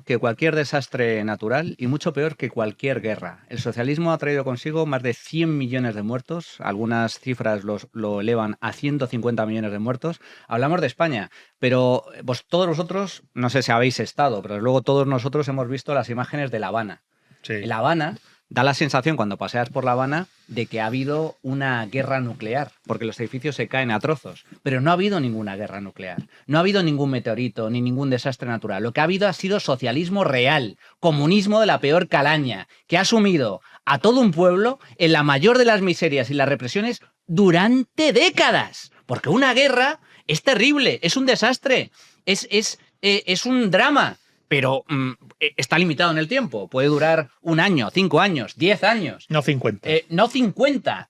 que cualquier desastre natural y mucho peor que cualquier guerra. El socialismo ha traído consigo más de 100 millones de muertos, algunas cifras lo elevan a 150 millones de muertos. Hablamos de España, pero todos vosotros, no sé si habéis estado, pero luego todos nosotros hemos visto las imágenes de La Habana. Sí. En La Habana da la sensación, cuando paseas por La Habana, de que ha habido una guerra nuclear, porque los edificios se caen a trozos. Pero no ha habido ninguna guerra nuclear. No ha habido ningún meteorito ni ningún desastre natural. Lo que ha habido ha sido socialismo real, comunismo de la peor calaña, que ha sumido a todo un pueblo en la mayor de las miserias y las represiones durante décadas. Porque una guerra es terrible, es un desastre, es un drama. Pero está limitado en el tiempo. Puede durar 1 año, 5 años, 10 años. No 50. No 50.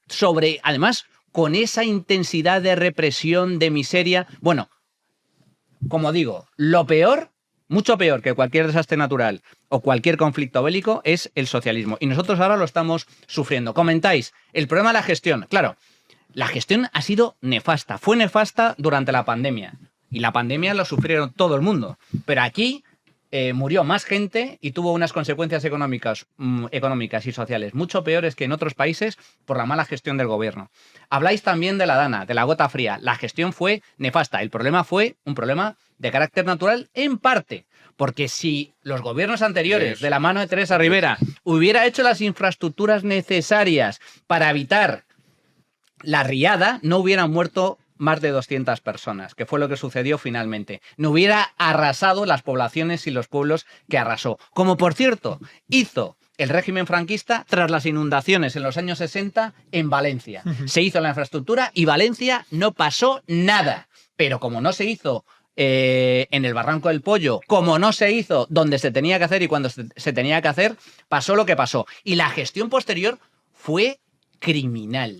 Además, con esa intensidad de represión, de miseria. Bueno, como digo, lo peor, mucho peor que cualquier desastre natural o cualquier conflicto bélico, es el socialismo. Y nosotros ahora lo estamos sufriendo. Comentáis, el problema de la gestión. Claro, la gestión ha sido nefasta. Fue nefasta durante la pandemia. Y la pandemia lo sufrieron todo el mundo. Pero aquí murió más gente y tuvo unas consecuencias económicas y sociales mucho peores que en otros países por la mala gestión del gobierno. Habláis también de la Dana, de la gota fría. La gestión fue nefasta. El problema fue un problema de carácter natural en parte, porque si los gobiernos anteriores, de la mano de Teresa Rivera, hubiera hecho las infraestructuras necesarias para evitar la riada, no hubieran muerto más de 200 personas, que fue lo que sucedió finalmente. No hubiera arrasado las poblaciones y los pueblos que arrasó. Como, por cierto, hizo el régimen franquista tras las inundaciones en los años 60 en Valencia. Se hizo la infraestructura y Valencia no pasó nada. Pero como no se hizo en el Barranco del Pollo, como no se hizo donde se tenía que hacer y cuando se tenía que hacer, pasó lo que pasó. Y la gestión posterior fue criminal.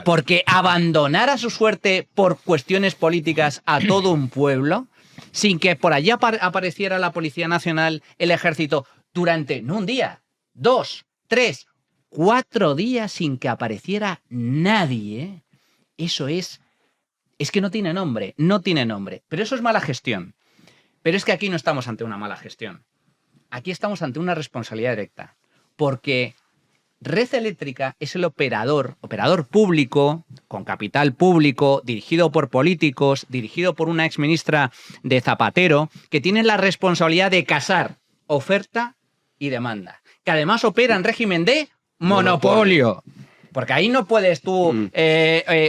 Porque abandonar a su suerte por cuestiones políticas a todo un pueblo, sin que por allí apareciera la Policía Nacional, el Ejército, durante no un día, 2, 3, 4 días sin que apareciera nadie, eso es que no tiene nombre, no tiene nombre. Pero eso es mala gestión. Pero es que aquí no estamos ante una mala gestión. Aquí estamos ante una responsabilidad directa. Porque Red Eléctrica es el operador público, con capital público, dirigido por políticos, dirigido por una exministra de Zapatero, que tiene la responsabilidad de casar oferta y demanda, que además opera en régimen de monopolio. Porque ahí no puedes tú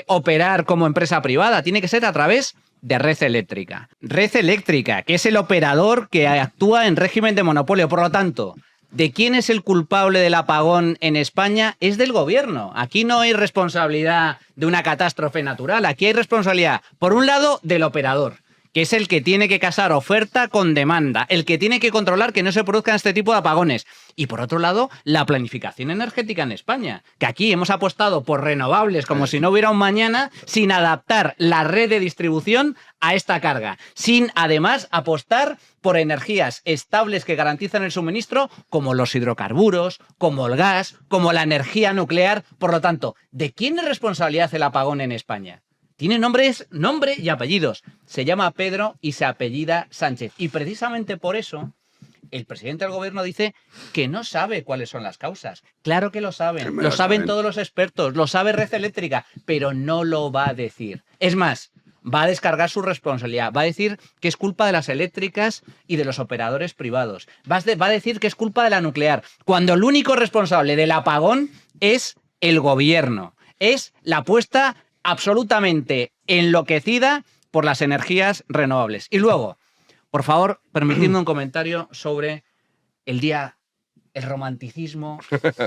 operar como empresa privada, tiene que ser a través de Red Eléctrica. Red Eléctrica, que es el operador que actúa en régimen de monopolio, por lo tanto, ¿de quién es el culpable del apagón en España? Es del gobierno. Aquí no hay responsabilidad de una catástrofe natural. Aquí hay responsabilidad, por un lado, del operador, que es el que tiene que casar oferta con demanda, el que tiene que controlar que no se produzcan este tipo de apagones. Y por otro lado, la planificación energética en España, que aquí hemos apostado por renovables como si no hubiera un mañana, sin adaptar la red de distribución a esta carga, sin además apostar por energías estables que garantizan el suministro, como los hidrocarburos, como el gas, como la energía nuclear. Por lo tanto, ¿de quién es responsabilidad el apagón en España? Tiene nombre y apellidos. Se llama Pedro y se apellida Sánchez. Y precisamente por eso el presidente del gobierno dice que no sabe cuáles son las causas. Claro que lo saben. Lo saben todos los expertos. Lo sabe Red Eléctrica. Pero no lo va a decir. Es más, va a descargar su responsabilidad. Va a decir que es culpa de las eléctricas y de los operadores privados. Va a decir que es culpa de la nuclear. Cuando el único responsable del apagón es el gobierno. Es la apuesta absolutamente enloquecida por las energías renovables. Y luego, por favor, permitidme un comentario sobre el romanticismo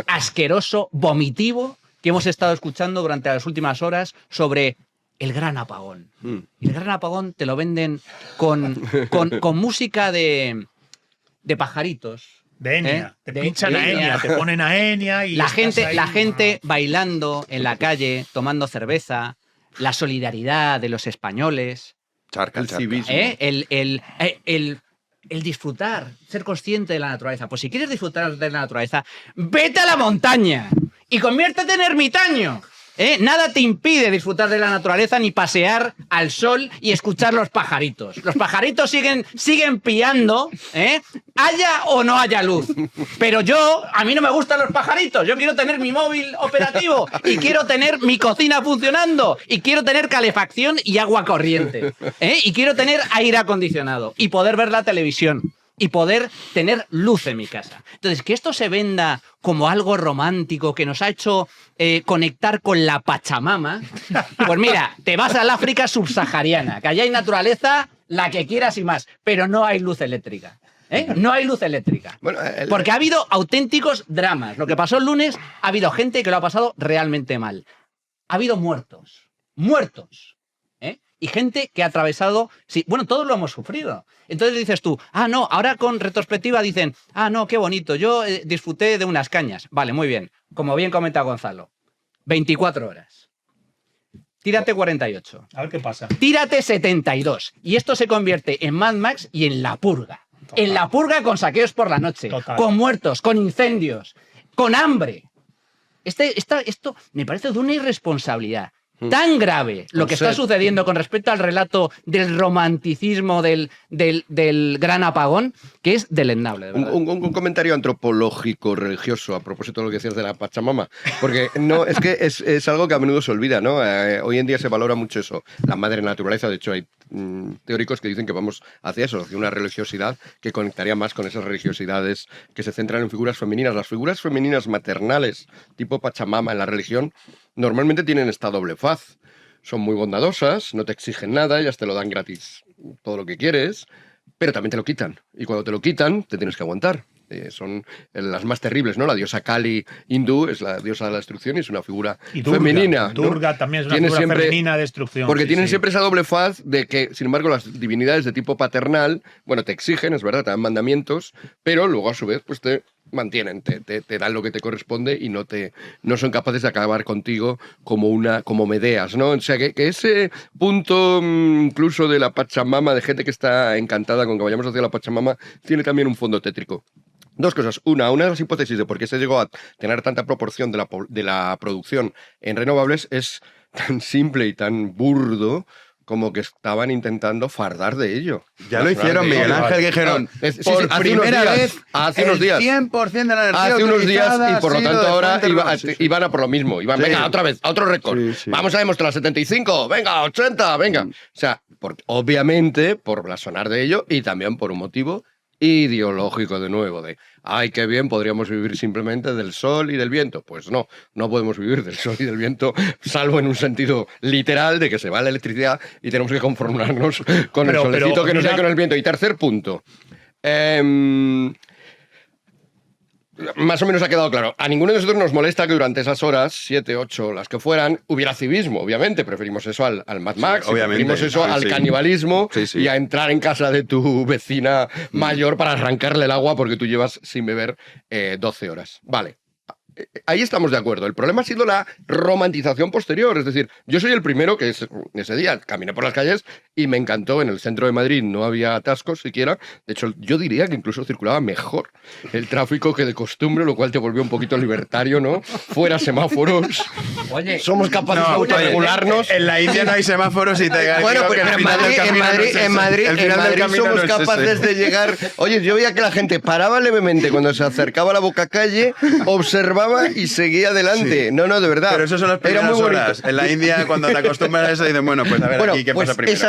asqueroso, vomitivo que hemos estado escuchando durante las últimas horas sobre el gran apagón. Y el gran apagón te lo venden con música de pajaritos. De Enya. Te pinchan a Enya, te ponen a Enya y la gente bailando en la calle, tomando cerveza, la solidaridad de los españoles. El civismo. El disfrutar, ser consciente de la naturaleza. Pues si quieres disfrutar de la naturaleza, vete a la montaña y conviértete en ermitaño. Nada te impide disfrutar de la naturaleza ni pasear al sol y escuchar los pajaritos. Los pajaritos siguen piando, haya o no haya luz. Pero a mí no me gustan los pajaritos. Yo quiero tener mi móvil operativo y quiero tener mi cocina funcionando y quiero tener calefacción y agua corriente. Y quiero tener aire acondicionado y poder ver la televisión. Y poder tener luz en mi casa. Entonces, que esto se venda como algo romántico que nos ha hecho conectar con la Pachamama, pues mira, te vas al África subsahariana, que allá hay naturaleza, la que quieras y más, pero no hay luz eléctrica. No hay luz eléctrica. Bueno, porque ha habido auténticos dramas. Lo que pasó el lunes, ha habido gente que lo ha pasado realmente mal. Ha habido muertos. Y gente que ha atravesado... Sí, bueno, todos lo hemos sufrido. Entonces dices tú, no, ahora con retrospectiva dicen, no, qué bonito, yo disfruté de unas cañas. Vale, muy bien. Como bien comenta Gonzalo, 24 horas. Tírate 48. A ver qué pasa. Tírate 72. Y esto se convierte en Mad Max y en La Purga. Total. En La Purga con saqueos por la noche, total, con muertos, con incendios, con hambre. Esto me parece de una irresponsabilidad tan grave lo que está sucediendo con respecto al relato del romanticismo del gran apagón, que es deleznable. De verdad. Un comentario antropológico, religioso, a propósito de lo que decías de la Pachamama, porque no, es que es algo que a menudo se olvida, ¿no? Hoy en día se valora mucho eso, la madre naturaleza. De hecho, hay teóricos que dicen que vamos hacia eso, hacia una religiosidad que conectaría más con esas religiosidades que se centran en figuras femeninas. Las figuras femeninas maternales, tipo Pachamama en la religión, normalmente tienen esta doble faz. Son muy bondadosas, no te exigen nada, ellas te lo dan gratis todo lo que quieres, pero también te lo quitan. Y cuando te lo quitan, te tienes que aguantar. Son las más terribles, ¿no? La diosa Kali hindú es la diosa de la destrucción y es una figura femenina, ¿no? Durga también es una figura femenina de destrucción. Porque tienen siempre esa doble faz de que, sin embargo, las divinidades de tipo paternal, bueno, te exigen, es verdad, te dan mandamientos, pero luego a su vez pues te mantienen, te dan lo que te corresponde y no son capaces de acabar contigo como Medeas, ¿no? O sea, que ese punto incluso de la Pachamama, de gente que está encantada con que vayamos hacia la Pachamama, tiene también un fondo tétrico. Dos cosas. Una de las hipótesis de por qué se llegó a tener tanta proporción de la producción en renovables es tan simple y tan burdo como que estaban intentando fardar de ello. Ya lo hicieron, Miguel Ángel, que dijeron, por primera vez, hace unos días, 100% de la energía hace unos días, y por lo tanto ahora iban a por lo mismo. Venga, otra vez, a otro récord. Vamos a demostrar 75, venga, 80, venga. O sea, obviamente, por blasonar de ello y también por un motivo ideológico de nuevo, de ¡ay, qué bien! Podríamos vivir simplemente del sol y del viento. Pues no podemos vivir del sol y del viento, salvo en un sentido literal de que se va la electricidad y tenemos que conformarnos con el solecito que nos da con el viento. Y tercer punto, más o menos ha quedado claro. A ninguno de nosotros nos molesta que durante esas horas, 7, 8, las que fueran, hubiera civismo, obviamente. Preferimos eso al Mad Max, preferimos eso al canibalismo y a entrar en casa de tu vecina mayor para arrancarle el agua porque tú llevas sin beber 12 horas. Vale. Ahí estamos de acuerdo. El problema ha sido la romantización posterior. Es decir, yo soy el primero que ese día caminé por las calles y me encantó. En el centro de Madrid no había atascos siquiera. De hecho, yo diría que incluso circulaba mejor el tráfico que de costumbre, lo cual te volvió un poquito libertario, ¿no? Fuera semáforos. Oye, somos capaces de autorregularnos. En la India no hay semáforos y te bueno, pues en Madrid somos capaces de llegar. Oye, yo veía que la gente paraba levemente cuando se acercaba a la bocacalle, observaba y seguía adelante. Sí. No, de verdad. Pero eso son las primeras horas. En la India, cuando te acostumbras a eso, dicen, bueno, pues a ver aquí qué pasa primero.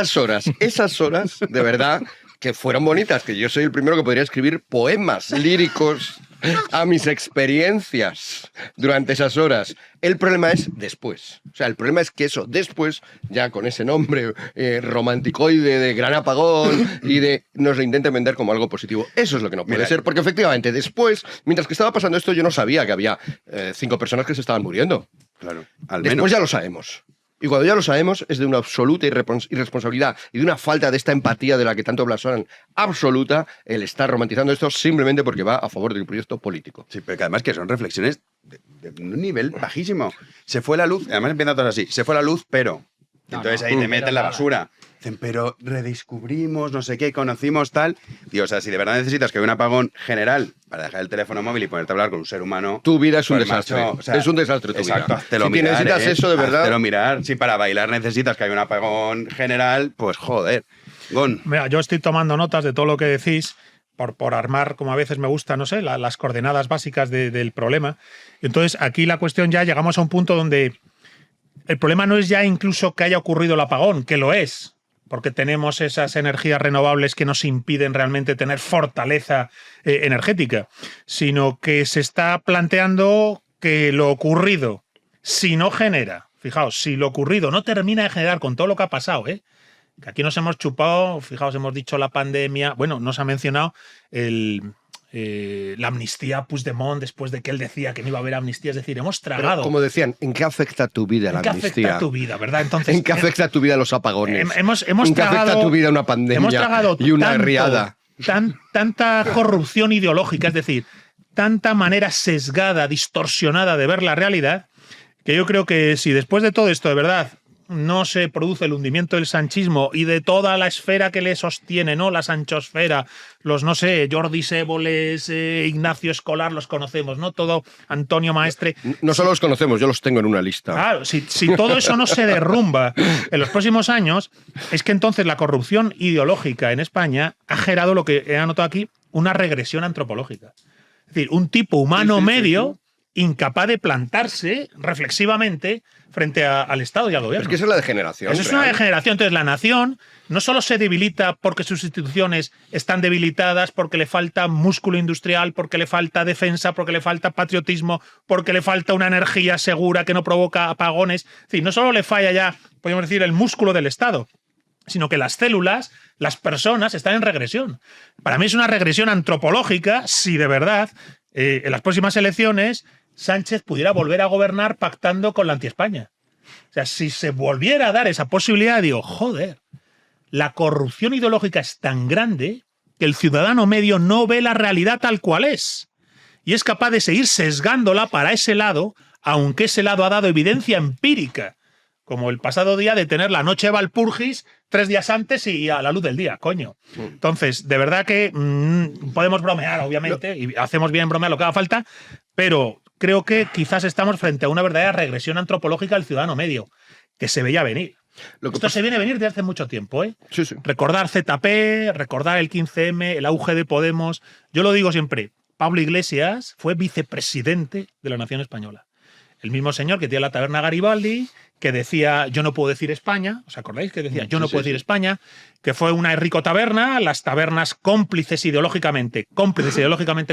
Esas horas, de verdad, que fueron bonitas, que yo soy el primero que podría escribir poemas líricos a mis experiencias durante esas horas. El problema es después. O sea, el problema es que eso después, ya con ese nombre romanticoide de gran apagón nos lo intenten vender como algo positivo. Eso es lo que no puede ser, porque efectivamente después, mientras que estaba pasando esto, yo no sabía que había 5 personas que se estaban muriendo. Claro, al después menos. ya lo sabemos. Y cuando ya lo sabemos, es de una absoluta irresponsabilidad y de una falta de esta empatía de la que tanto blasonan absoluta el estar romantizando esto simplemente porque va a favor de un proyecto político. Sí, pero que además que son reflexiones de un nivel bajísimo. Se fue la luz, además empieza todo así, se fue la luz, pero... Entonces ahí te meten la basura. Dicen, pero redescubrimos, no sé qué, conocimos tal. Tío, o sea, si de verdad necesitas que haya un apagón general para dejar el teléfono móvil y ponerte a hablar con un ser humano... Tu vida es un pues, desastre. macho, o sea, es un desastre tu vida. Exacto, haztelo si mirar. necesitas eso de verdad... Haztelo mirar. Si para bailar necesitas que haya un apagón general, pues joder. Gon. Mira, yo estoy tomando notas de todo lo que decís por armar, como a veces me gusta, no sé, las coordenadas básicas del problema. Entonces, aquí la cuestión ya llegamos a un punto donde el problema no es ya incluso que haya ocurrido el apagón, que lo es, porque tenemos esas energías renovables que nos impiden realmente tener fortaleza energética, sino que se está planteando que lo ocurrido, si no genera, fijaos, si lo ocurrido no termina de generar con todo lo que ha pasado, que aquí nos hemos chupado, fijaos, hemos dicho la pandemia, bueno, nos ha mencionado la amnistía a Puigdemont después de que él decía que no iba a haber amnistía, es decir, hemos tragado. Pero, como decían, ¿en qué afecta tu vida la amnistía? ¿En qué afecta tu vida, verdad? Entonces, ¿en qué afecta tu vida los apagones? Hemos ¿En qué afecta tu vida una pandemia y una riada? Tanta corrupción ideológica, es decir, tanta manera sesgada, distorsionada de ver la realidad, que yo creo que si después de todo esto, de verdad, no se produce el hundimiento del sanchismo y de toda la esfera que le sostiene, ¿no? La sanchosfera, los, no sé, Jordi Séboles, Ignacio Escolar, los conocemos, ¿no? Todo, Antonio Maestre. No solo los conocemos, yo los tengo en una lista. Claro, si todo eso no se derrumba en los próximos años, es que entonces la corrupción ideológica en España ha generado lo que he anotado aquí, una regresión antropológica. Es decir, un tipo humano medio incapaz de plantarse reflexivamente frente al Estado y al gobierno. Es que esa es la degeneración. Eso es una degeneración. Entonces, la nación no solo se debilita porque sus instituciones están debilitadas, porque le falta músculo industrial, porque le falta defensa, porque le falta patriotismo, porque le falta una energía segura que no provoca apagones. Es decir, no solo le falla ya, podemos decir, el músculo del Estado, sino que las células, las personas, están en regresión. Para mí es una regresión antropológica si de verdad en las próximas elecciones Sánchez pudiera volver a gobernar pactando con la anti-España. O sea, si se volviera a dar esa posibilidad, digo, joder, la corrupción ideológica es tan grande que el ciudadano medio no ve la realidad tal cual es. Y es capaz de seguir sesgándola para ese lado, aunque ese lado ha dado evidencia empírica, como el pasado día de tener la noche de Valpurgis 3 días antes y a la luz del día, coño. Entonces, de verdad que podemos bromear, obviamente, y hacemos bien bromear lo que haga falta, pero creo que quizás estamos frente a una verdadera regresión antropológica del ciudadano medio, que se veía venir. Esto se viene a venir desde hace mucho tiempo, ¿eh? Sí, sí. Recordar ZP, recordar el 15M, el auge de Podemos. Yo lo digo siempre, Pablo Iglesias fue vicepresidente de la Nación Española. El mismo señor que tiene la taberna Garibaldi, que decía, yo no puedo decir España, ¿os acordáis que decía, yo no puedo decir España? Que fue una rico taberna, las tabernas cómplices ideológicamente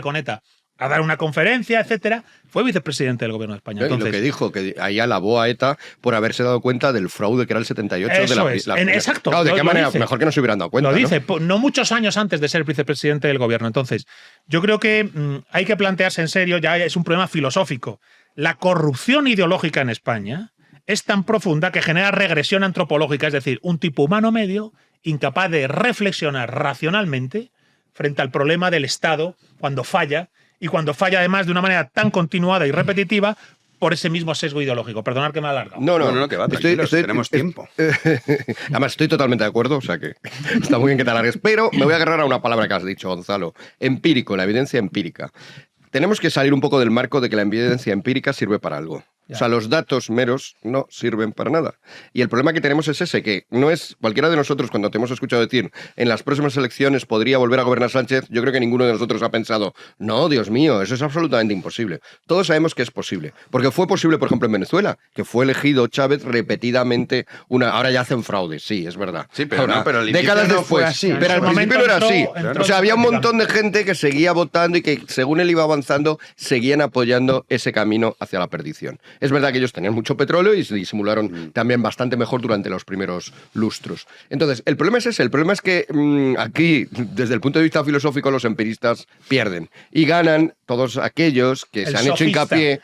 con ETA, a dar una conferencia, etcétera, fue vicepresidente del gobierno de España. Entonces, y lo que dijo, que ahí alabó a ETA por haberse dado cuenta del fraude que era el 78 eso de la es. la Exacto. Claro, ¿de qué manera? Dice. Mejor que no se hubieran dado cuenta. Lo dice, no muchos años antes de ser vicepresidente del gobierno. Entonces, yo creo que hay que plantearse en serio, ya es un problema filosófico. La corrupción ideológica en España es tan profunda que genera regresión antropológica, es decir, un tipo humano medio incapaz de reflexionar racionalmente frente al problema del Estado cuando falla, y cuando falla además de una manera tan continuada y repetitiva por ese mismo sesgo ideológico. Perdonad que me he alargado. No, que va, tenemos tiempo. Además, estoy totalmente de acuerdo, o sea que está muy bien que te alargues, pero me voy a agarrar a una palabra que has dicho, Gonzalo. Empírico, la evidencia empírica. Tenemos que salir un poco del marco de que la evidencia empírica sirve para algo. O sea, los datos meros no sirven para nada. Y el problema que tenemos es ese, que no es cualquiera de nosotros, cuando te hemos escuchado decir en las próximas elecciones podría volver a gobernar Sánchez, yo creo que ninguno de nosotros ha pensado, no, Dios mío, eso es absolutamente imposible. Todos sabemos que es posible. Porque fue posible, por ejemplo, en Venezuela, que fue elegido Chávez repetidamente ahora ya hacen fraude, sí, es verdad. Sí, pero ahora, no, pero al décadas no después. fue así. Pero al principio no era así. O sea, había un montón de gente que seguía votando y que, según él iba avanzando, seguían apoyando ese camino hacia la perdición. Es verdad que ellos tenían mucho petróleo y se disimularon también bastante mejor durante los primeros lustros. Entonces, el problema es ese. El problema es que aquí, desde el punto de vista filosófico, los empiristas pierden y ganan todos aquellos que se han hecho hincapié.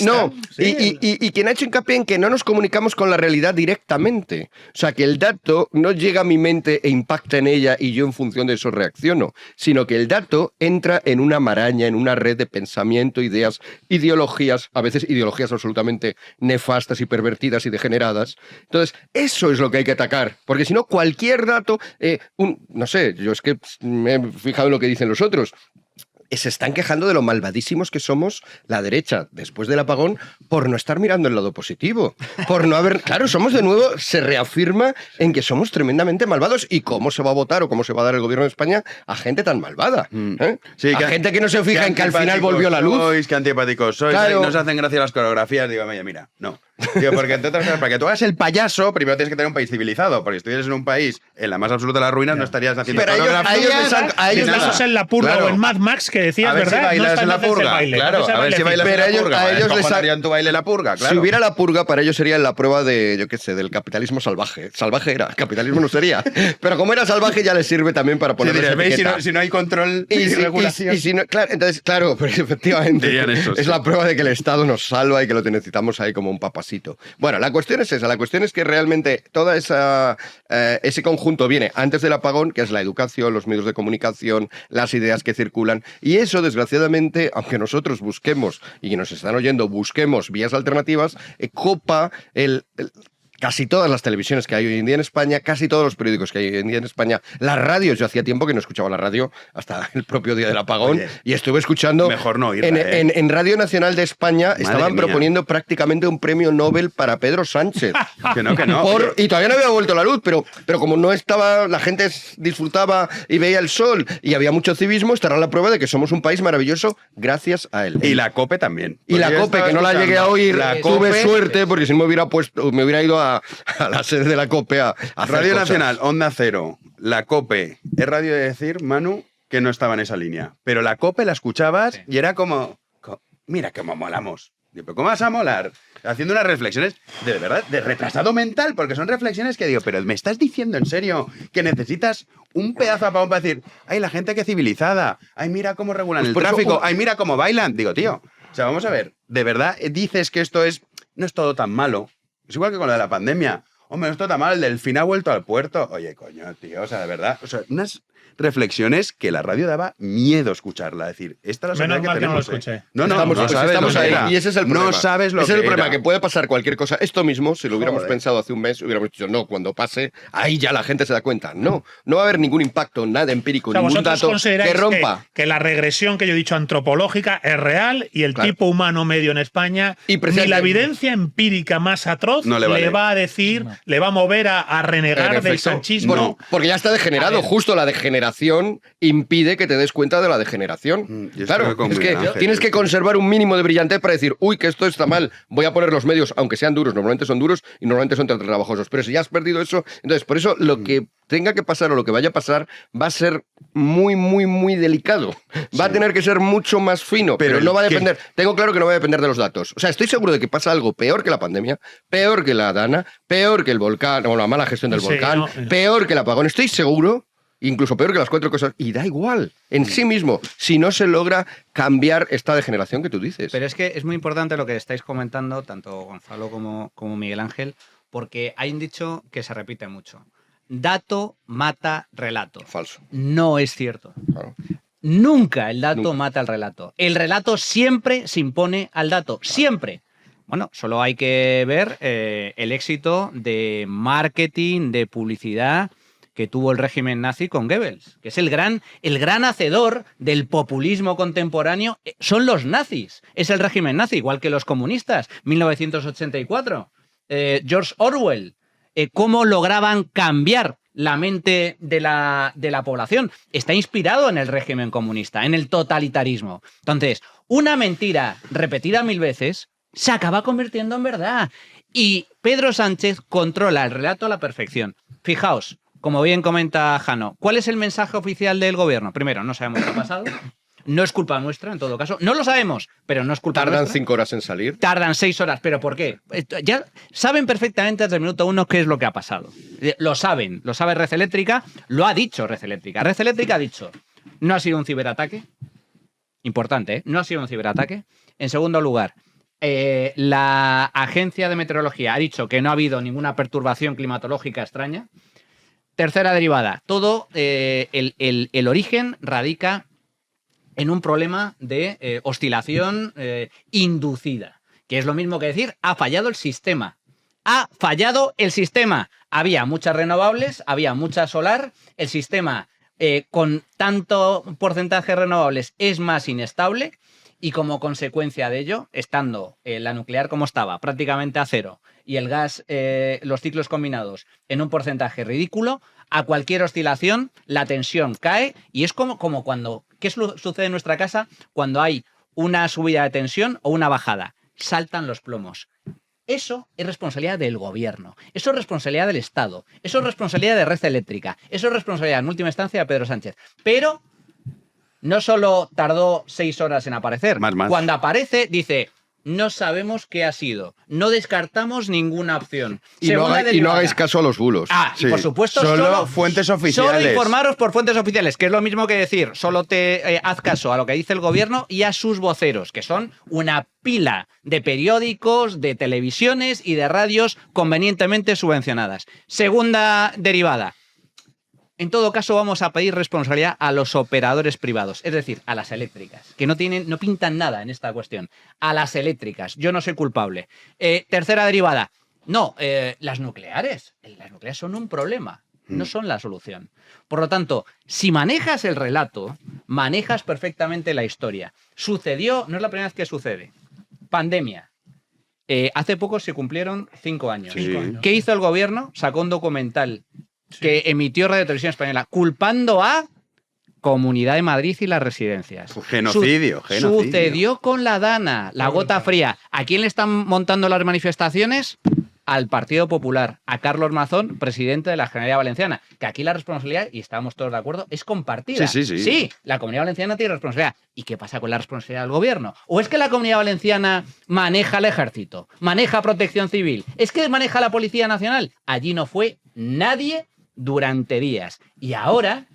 No, y quien ha hecho hincapié en que no nos comunicamos con la realidad directamente. O sea, que el dato no llega a mi mente e impacta en ella y yo en función de eso reacciono, sino que el dato entra en una maraña, en una red de pensamiento, ideas, ideologías, a veces ideologías absolutamente nefastas y pervertidas y degeneradas. Entonces, eso es lo que hay que atacar, porque si no, cualquier dato, no sé, yo es que me he fijado en lo que dicen los otros, se están quejando de lo malvadísimos que somos la derecha después del apagón por no estar mirando el lado positivo, por no haber... Claro, somos de nuevo, se reafirma en que somos tremendamente malvados y cómo se va a votar o cómo se va a dar el gobierno de España a gente tan malvada. Sí, a gente que no se fija en que al final volvió la luz. Qué antipáticos sois, claro. Nos hacen gracia las coreografías, digo, mira, no. Tío, porque entre otras cosas, para que tú hagas el payaso, primero tienes que tener un país civilizado, porque si estuvieras en un país en la más absoluta de las ruinas, no estarías haciendo coreografías. Eso es en la purga, claro. O en Mad Max, que decías, ¿verdad? Si bailas no en la purga, baile, claro, a ver si bailas en la purga. A ellos les harían tu baile en la purga, claro. Si hubiera la purga, para ellos sería la prueba de, yo qué sé, del capitalismo salvaje. Salvaje era, capitalismo no sería. Pero como era salvaje, ya les sirve también para poner si no hay control y regulación. Entonces, claro, pero efectivamente eso, es la prueba de que el Estado nos salva y que lo necesitamos ahí como un papasito. Bueno, la cuestión es esa, la cuestión es que realmente todo ese conjunto viene antes del apagón, que es la educación, los medios de comunicación, las ideas que circulan, y eso, desgraciadamente, aunque nosotros busquemos, y nos están oyendo, busquemos vías alternativas, copa casi todas las televisiones que hay hoy en día en España, casi todos los periódicos que hay hoy en día en España, las radios, yo hacía tiempo que no escuchaba la radio hasta el propio día del apagón. Oye, y estuve escuchando mejor no oírla, en Radio Nacional de España. Madre estaban mía. Proponiendo prácticamente un premio Nobel para Pedro Sánchez. que no. Y todavía no había vuelto la luz, pero como no estaba, la gente disfrutaba y veía el sol y había mucho civismo, estará la prueba de que somos un país maravilloso gracias a él. Y la COPE también. Y la COPE, que no la llegué a oír, tuve suerte, porque si no me hubiera ido a la sede de la COPE a hacer Radio cosas. Nacional, Onda Cero, la COPE. Es radio de decir, Manu, que no estaba en esa línea. Pero la COPE la escuchabas y era como mira cómo molamos. Pero ¿cómo vas a molar? Haciendo unas reflexiones de verdad, de retrasado mental, porque son reflexiones que digo, pero ¿me estás diciendo en serio que necesitas un pedazo de apagón para decir, ay, la gente que civilizada, ay, mira cómo regulan el tráfico, ay, mira cómo bailan? Digo, tío, o sea, vamos a ver, ¿de verdad dices que esto no es todo tan malo? Es igual que con lo de la pandemia. Hombre, no es todo tan malo, el delfín ha vuelto al puerto. Oye, coño, tío, o sea, de verdad, o sea, unas reflexiones que la radio daba miedo escucharla. Es decir, esta es la sociedad que tenemos. No lo escuché. Estamos ahí. Y ese es el problema. No sabes lo que ese es el problema, era. que puede pasar cualquier cosa. Esto mismo, si lo hubiéramos pensado hace un mes, hubiéramos dicho, no, cuando pase, ahí ya la gente se da cuenta. No va a haber ningún impacto, nada empírico, ningún dato que rompa. Que la regresión que yo he dicho antropológica es real y el tipo humano medio en España, ni la evidencia empírica más atroz le va a decir, le va a mover a renegar del sanchismo. Bueno, porque ya está degenerado. Justo la degeneración impide que te des cuenta de la degeneración. Claro, es que tienes que conservar un mínimo de brillantez para decir, uy, que esto está mal, voy a poner los medios, aunque sean duros, normalmente son duros y normalmente son trabajosos. Pero si ya has perdido eso, entonces por eso lo que tenga que pasar o lo que vaya a pasar va a ser muy, muy, muy delicado. Va a tener que ser mucho más fino, pero no va a depender. Tengo claro que no va a depender de los datos. O sea, estoy seguro de que pasa algo peor que la pandemia, peor que la Dana, peor que el volcán, o la mala gestión del volcán, peor que el apagón. Estoy seguro, incluso peor que las 4 cosas, y da igual en sí mismo, si no se logra cambiar esta degeneración que tú dices. Pero es que es muy importante lo que estáis comentando, tanto Gonzalo como Miguel Ángel, porque hay un dicho que se repite mucho. Dato mata relato. Falso. No es cierto. Claro. Nunca el dato mata al relato. El relato siempre se impone al dato. Siempre. Bueno, solo hay que ver el éxito de marketing, de publicidad, que tuvo el régimen nazi con Goebbels, que es el gran hacedor del populismo contemporáneo. Son los nazis, es el régimen nazi, igual que los comunistas, 1984. George Orwell, cómo lograban cambiar la mente de la población. Está inspirado en el régimen comunista, en el totalitarismo. Entonces, una mentira repetida 1000 veces se acaba convirtiendo en verdad. Y Pedro Sánchez controla el relato a la perfección. Fijaos, como bien comenta Jano, ¿cuál es el mensaje oficial del gobierno? Primero, no sabemos qué ha pasado. No es culpa nuestra, en todo caso. No lo sabemos, pero no es culpa nuestra. ¿Tardan 5 horas en salir? Tardan 6 horas. ¿Pero por qué? Ya saben perfectamente desde el minuto 1 qué es lo que ha pasado. Lo saben. Lo sabe Red Eléctrica. Lo ha dicho Red Eléctrica. Red Eléctrica ha dicho, no ha sido un ciberataque. Importante, ¿eh? No ha sido un ciberataque. En segundo lugar, la Agencia de Meteorología ha dicho que no ha habido ninguna perturbación climatológica extraña. Tercera derivada, todo el origen radica en un problema de oscilación inducida, que es lo mismo que decir, ha fallado el sistema. Ha fallado el sistema. Había muchas renovables, había mucha solar, el sistema con tanto porcentaje de renovables es más inestable. Y como consecuencia de ello, estando la nuclear como estaba, prácticamente a cero, y el gas, los ciclos combinados, en un porcentaje ridículo, a cualquier oscilación la tensión cae y es como cuando... ¿Qué sucede en nuestra casa cuando hay una subida de tensión o una bajada? Saltan los plomos. Eso es responsabilidad del gobierno, eso es responsabilidad del Estado, eso es responsabilidad de Red Eléctrica, eso es responsabilidad en última instancia de Pedro Sánchez. Pero... no solo tardó 6 horas en aparecer. Más. Cuando aparece, dice, no sabemos qué ha sido. No descartamos ninguna opción. Y no hagáis caso a los bulos. Y por supuesto, solo fuentes oficiales. Solo informaros por fuentes oficiales, que es lo mismo que decir, solo te haz caso a lo que dice el gobierno y a sus voceros, que son una pila de periódicos, de televisiones y de radios convenientemente subvencionadas. Segunda derivada. En todo caso, vamos a pedir responsabilidad a los operadores privados, es decir, a las eléctricas, que no pintan nada en esta cuestión. A las eléctricas, yo no soy culpable. Tercera derivada, no, las nucleares. Las nucleares son un problema, no son la solución. Por lo tanto, si manejas el relato, manejas perfectamente la historia. Sucedió, no es la primera vez que sucede, pandemia. Hace poco se cumplieron 5 años. Sí. ¿Qué hizo el gobierno? Sacó un documental que emitió Radio Televisión Española, culpando a Comunidad de Madrid y las residencias. Genocidio. Sucedió con la Dana, la gota fría. ¿A quién le están montando las manifestaciones? Al Partido Popular, a Carlos Mazón, presidente de la Generalidad Valenciana. Que aquí la responsabilidad, y estábamos todos de acuerdo, es compartida. Sí, la Comunidad Valenciana tiene responsabilidad. ¿Y qué pasa con la responsabilidad del gobierno? ¿O es que la Comunidad Valenciana maneja el ejército, maneja protección civil? ¿Es que maneja la Policía Nacional? Allí no fue nadie durante días. Y ahora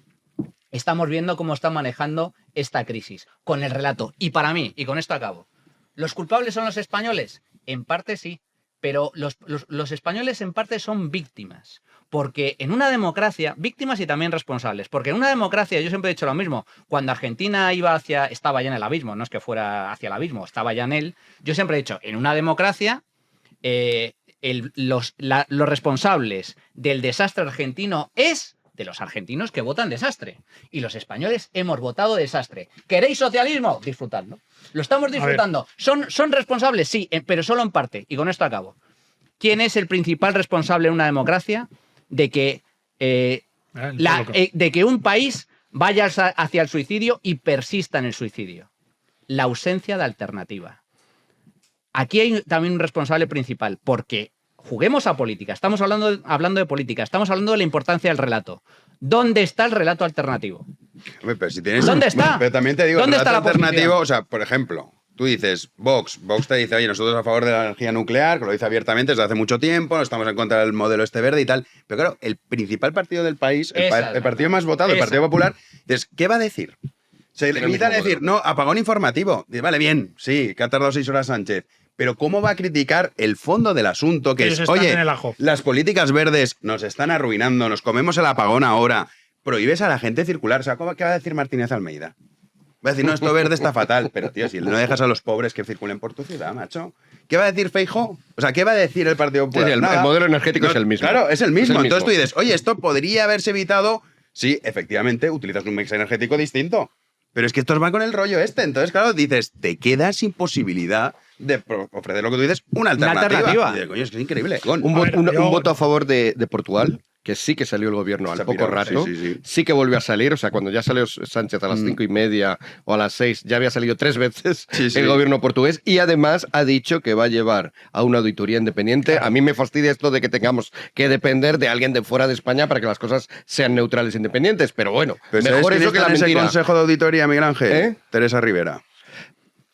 estamos viendo cómo están manejando esta crisis, con el relato. Y para mí, y con esto acabo, ¿los culpables son los españoles? En parte sí, pero los españoles en parte son víctimas. Porque en una democracia, víctimas y también responsables, porque en una democracia, yo siempre he dicho lo mismo, cuando Argentina estaba ya en el abismo, no es que fuera hacia el abismo, estaba ya en él, yo siempre he dicho, en una democracia, los responsables del desastre argentino es de los argentinos que votan desastre. Y los españoles hemos votado desastre. ¿Queréis socialismo? Disfrutadlo. Lo estamos disfrutando. ¿Son responsables? Sí, pero solo en parte. Y con esto acabo. ¿Quién es el principal responsable en una democracia de que un país vaya hacia el suicidio y persista en el suicidio? La ausencia de alternativa. Aquí hay también un responsable principal, porque juguemos a política, estamos hablando de política, estamos hablando de la importancia del relato. ¿Dónde está el relato alternativo? Hombre, pero si tienes, ¿dónde está? Pero también te digo, ¿Dónde el relato está la alternativo, oposición? o sea, por ejemplo, tú dices, Vox te dice, oye, nosotros a favor de la energía nuclear, que lo dice abiertamente desde hace mucho tiempo, estamos en contra del modelo este verde y tal, pero claro, el principal partido del país, el partido más votado, el Partido Popular, dices, ¿qué va a decir? Se limita a decir, no, apagón informativo. Dice, vale, bien, sí, que ha tardado 6 horas Sánchez. Pero ¿cómo va a criticar el fondo del asunto? Que Ellos es, están oye, en el ajo. las políticas verdes nos están arruinando, nos comemos el apagón ahora. Prohíbes a la gente circular. O sea, ¿qué va a decir Martínez Almeida? Va a decir, no, esto verde está fatal. Pero, tío, si no dejas a los pobres que circulen por tu ciudad, macho. ¿qué va a decir Feijóo? O sea, ¿qué va a decir el Partido Popular? Sí, el modelo energético es el mismo. Claro, es el mismo. Es el Entonces mismo. tú dices, oye, esto podría haberse evitado si efectivamente utilizas un mix energético distinto. Pero es que estos van con el rollo este. Entonces, claro, dices, te quedas sin posibilidad de ofrecer lo que tú dices, una alternativa. Y dices, coño, es que es increíble. Un voto a favor de Portugal, que sí que salió el gobierno al poco rato, sí que volvió a salir, o sea, cuando ya salió Sánchez a las 5:30 o a las 6, ya había salido 3 veces el gobierno portugués, y además ha dicho que va a llevar a una auditoría independiente. A mí me fastidia esto de que tengamos que depender de alguien de fuera de España para que las cosas sean neutrales e independientes, pero bueno, mejor eso que la mentira. ¿Ese consejo de auditoría, Miguel Ángel? Teresa Rivera.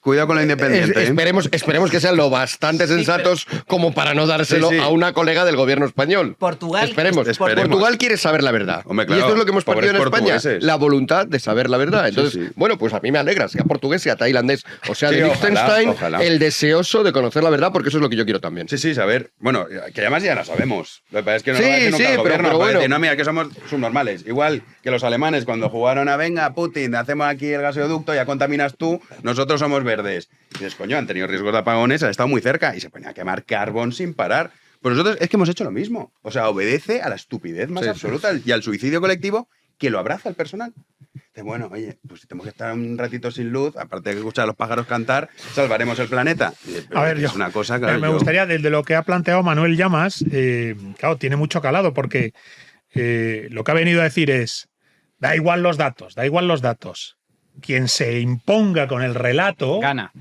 Cuidado con la independiente. Esperemos que sean lo bastante sensatos como para no dárselo a una colega del gobierno español. Portugal. Esperemos. Portugal quiere saber la verdad. Hombre, claro, y esto es lo que hemos perdido en España. Portugueses. La voluntad de saber la verdad. Entonces, bueno, pues a mí me alegra, sea portugués, sea tailandés o sea de Liechtenstein, el deseoso de conocer la verdad, porque eso es lo que yo quiero también. Sí, saber. Bueno, que además ya lo sabemos. Lo que pasa es que no lo va a decir nunca el gobierno. pero bueno. Decir, no, mira, que somos subnormales. Igual que los alemanes cuando jugaron a venga, Putin, hacemos aquí el gasoducto, ya contaminas tú, nosotros somos verdes. Y dices, coño, han tenido riesgos de apagones, han estado muy cerca y se ponía a quemar carbón sin parar. Pues nosotros es que hemos hecho lo mismo. O sea, obedece a la estupidez más absoluta y al suicidio colectivo que lo abraza el personal. Dice, bueno, oye, pues si tenemos que estar un ratito sin luz, aparte de escuchar a los pájaros cantar, salvaremos el planeta. Dice, a ver, es una cosa, claro, me gustaría, desde lo que ha planteado Manuel Llamas, claro, tiene mucho calado, porque lo que ha venido a decir es, da igual los datos. Quien se imponga con el relato gana.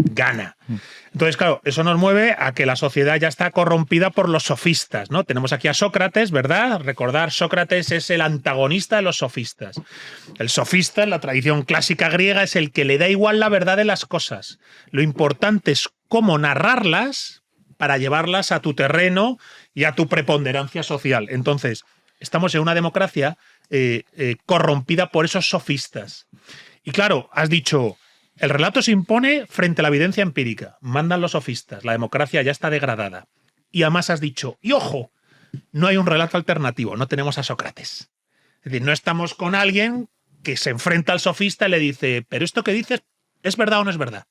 Entonces, claro, eso nos mueve a que la sociedad ya está corrompida por los sofistas, ¿no? Tenemos aquí a Sócrates, ¿verdad? Recordar, Sócrates es el antagonista de los sofistas. El sofista, en la tradición clásica griega, es el que le da igual la verdad de las cosas. Lo importante es cómo narrarlas para llevarlas a tu terreno y a tu preponderancia social. Entonces, estamos en una democracia corrompida por esos sofistas. Y claro, has dicho, el relato se impone frente a la evidencia empírica. Mandan los sofistas, la democracia ya está degradada. Y además has dicho, y ojo, no hay un relato alternativo, no tenemos a Sócrates. Es decir, no estamos con alguien que se enfrenta al sofista y le dice, pero esto que dices, ¿es verdad o no es verdad?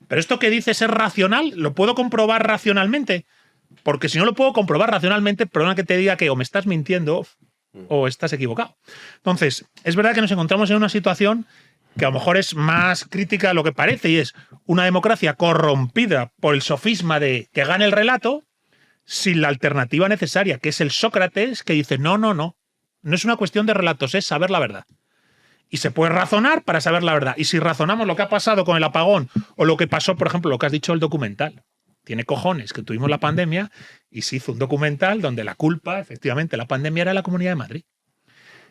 Pero esto que dices es racional, ¿lo puedo comprobar racionalmente? Porque si no lo puedo comprobar racionalmente, perdona que te diga que o me estás mintiendo o estás equivocado. Entonces, es verdad que nos encontramos en una situación que a lo mejor es más crítica de lo que parece, y es una democracia corrompida por el sofisma de que gane el relato sin la alternativa necesaria, que es el Sócrates que dice, no es una cuestión de relatos, es saber la verdad. Y se puede razonar para saber la verdad. Y si razonamos lo que ha pasado con el apagón o lo que pasó, por ejemplo, lo que has dicho del documental, tiene cojones que tuvimos la pandemia y se hizo un documental donde la culpa, efectivamente, la pandemia era la Comunidad de Madrid.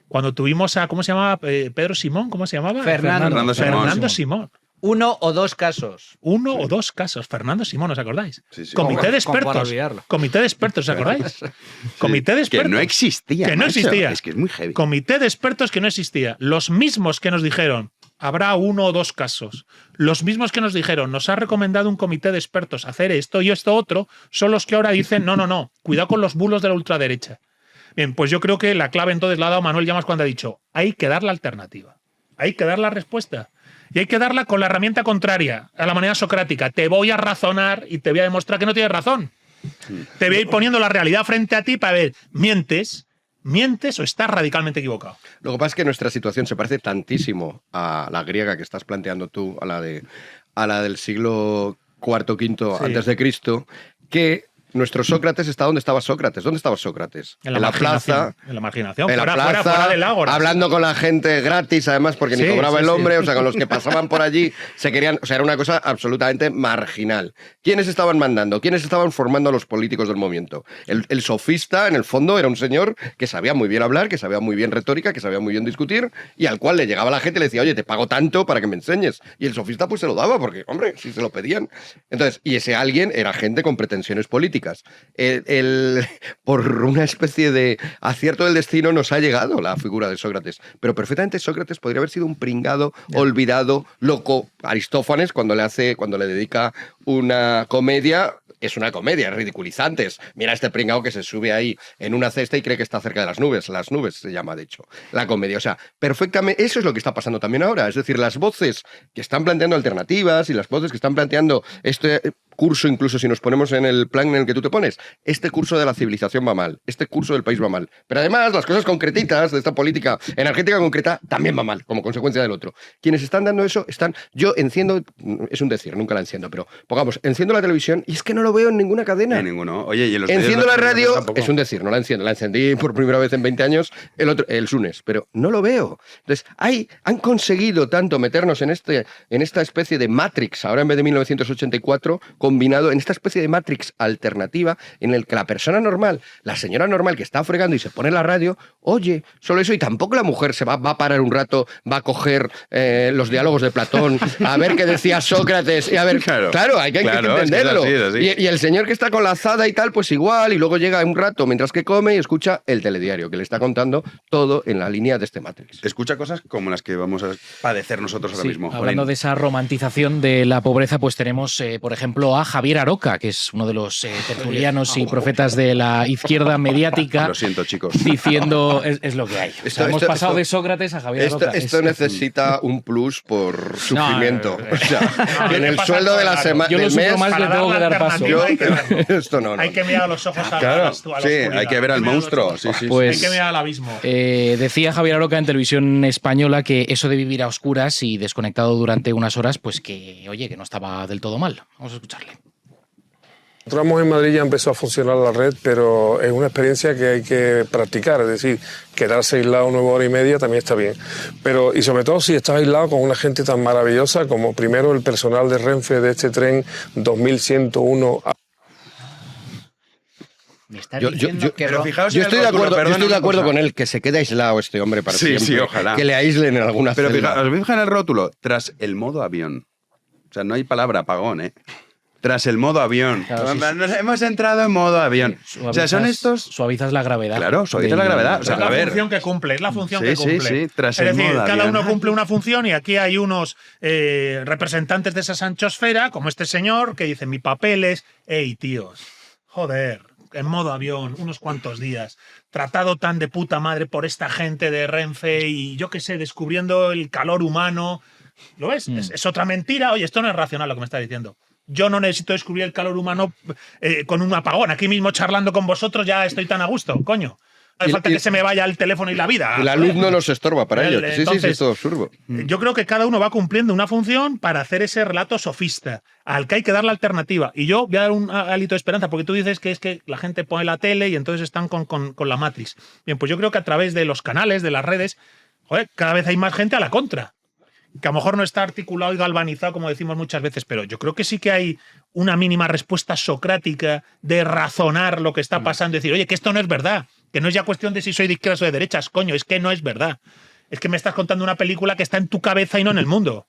Cuando tuvimos a, ¿cómo se llamaba? Pedro Simón, ¿cómo se llamaba? Fernando Simón. Uno o dos casos. Fernando Simón, ¿os acordáis? Sí. Comité de expertos. Comité de expertos, ¿os acordáis? Comité de expertos. Que no existía. Es que es muy heavy. Comité de expertos que no existía. Los mismos que nos dijeron, habrá uno o dos casos. Los mismos que nos dijeron, nos ha recomendado un comité de expertos hacer esto y esto otro, son los que ahora dicen, no, cuidado con los bulos de la ultraderecha. Bien, pues yo creo que la clave entonces la ha dado Manuel Llamas cuando ha dicho, hay que dar la alternativa, hay que dar la respuesta y hay que darla con la herramienta contraria, a la manera socrática. Te voy a razonar y te voy a demostrar que no tienes razón. Te voy a ir poniendo la realidad frente a ti para ver, ¿mientes o estás radicalmente equivocado? Lo que pasa es que nuestra situación se parece tantísimo a la griega que estás planteando tú, a la del siglo IV, V antes de Cristo, que nuestro Sócrates está donde estaba Sócrates. ¿Dónde estaba Sócrates? En la plaza. En la imaginación. Fuera del ágora. Hablando con la gente gratis, además, porque ni cobraba el hombre, o sea, con los que pasaban por allí, se querían. O sea, era una cosa absolutamente marginal. ¿Quiénes estaban mandando? ¿Quiénes estaban formando a los políticos del movimiento? El sofista, en el fondo, era un señor que sabía muy bien hablar, que sabía muy bien retórica, que sabía muy bien discutir, y al cual le llegaba la gente y le decía, oye, te pago tanto para que me enseñes. Y el sofista, pues se lo daba, porque, hombre, si se lo pedían. Entonces, y ese alguien era gente con pretensiones políticas. Por una especie de acierto del destino nos ha llegado la figura de Sócrates, pero perfectamente Sócrates podría haber sido un pringado, olvidado, loco. Aristófanes, cuando le dedica una comedia, es una comedia, ridiculizante. Mira este pringao que se sube ahí en una cesta y cree que está cerca de las nubes se llama, de hecho, la comedia. O sea, perfectamente, eso es lo que está pasando también ahora. Es decir, las voces que están planteando alternativas y las voces que están planteando curso, incluso si nos ponemos en el plan en el que tú te pones, este curso de la civilización va mal, este curso del país va mal. Pero además, las cosas concretitas de esta política energética concreta también va mal, como consecuencia del otro. Quienes están dando eso están... Yo enciendo, es un decir, nunca la enciendo, pero pongamos, enciendo la televisión y es que no lo veo en ninguna cadena. En ninguno. Oye, y en los enciendo la radio, es un decir, no la enciendo, la encendí por primera vez en 20 años el Sunes, pero no lo veo. Entonces, han conseguido tanto meternos en esta especie de Matrix, ahora en vez de 1984, combinado en esta especie de Matrix alternativa en el que la persona normal, la señora normal que está fregando y se pone la radio, oye, solo eso, y tampoco la mujer se va a parar un rato, va a coger los diálogos de Platón, a ver qué decía Sócrates, y a ver, claro, hay que entenderlo. Es así. Y el señor que está con la azada y tal, pues igual, y luego llega un rato mientras que come y escucha el telediario, que le está contando todo en la línea de este Matrix. Escucha cosas como las que vamos a padecer nosotros ahora mismo. Hablando de esa romantización de la pobreza, pues tenemos, por ejemplo, a Javier Aroca, que es uno de los tertulianos y profetas de la izquierda mediática. Lo siento, chicos. Diciendo, es lo que hay. Hemos pasado de Sócrates a Javier Aroca. Esto necesita un plus por sufrimiento. O sea, en el sueldo de la semana. Yo lo sufro más, le tengo que dar paso. Esto no. Hay que mirar a los ojos a la oscuridad. Hay que ver al monstruo. Sí. Pues, hay que mirar al abismo. Decía Javier Aroca en Televisión Española que eso de vivir a oscuras y desconectado durante unas horas, pues que, oye, que no estaba del todo mal. Vamos a escucharle. Entramos en Madrid, ya empezó a funcionar la red, pero es una experiencia que hay que practicar, es decir, quedarse aislado 9 horas y media también está bien. Y sobre todo si estás aislado con una gente tan maravillosa como primero el personal de Renfe de este tren 2101. Yo estoy de acuerdo con él, que se quede aislado este hombre para siempre. Sí, ojalá. Que le aíslen en alguna Pero celda. os fijáis en el rótulo, tras el modo avión. O sea, no hay palabra apagón, ¿eh? Tras el modo avión. Claro, Nos hemos entrado en modo avión. O sea, son estos... Suavizas la gravedad. Claro, suavizas la gravedad. O sea, Es la a ver. función que cumple, es la función que cumple. Sí, tras es el decir, modo cada avión. uno cumple una función y aquí hay unos representantes de esa sanchosfera, como este señor, que dice, mi papel es, hey, tíos, joder, en modo avión, unos cuantos días, tratado tan de puta madre por esta gente de Renfe y yo qué sé, descubriendo el calor humano. ¿Lo ves? Es otra mentira. Oye, esto no es racional lo que me está diciendo. Yo no necesito descubrir el calor humano con un apagón. Aquí mismo charlando con vosotros ya estoy tan a gusto, coño. No hace falta que se me vaya el teléfono y la vida. Y la luz no nos estorba para ello. Sí, es todo absurdo. Yo creo que cada uno va cumpliendo una función para hacer ese relato sofista, al que hay que dar la alternativa. Y yo voy a dar un hálito de esperanza, porque tú dices que es que la gente pone la tele y entonces están con la Matrix. Bien, pues yo creo que a través de los canales, de las redes, joder, cada vez hay más gente a la contra. Que a lo mejor no está articulado y galvanizado, como decimos muchas veces, pero yo creo que sí que hay una mínima respuesta socrática de razonar lo que está pasando y decir, oye, que esto no es verdad, que no es ya cuestión de si soy de izquierdas o de derechas, coño, es que no es verdad. Es que me estás contando una película que está en tu cabeza y no en el mundo.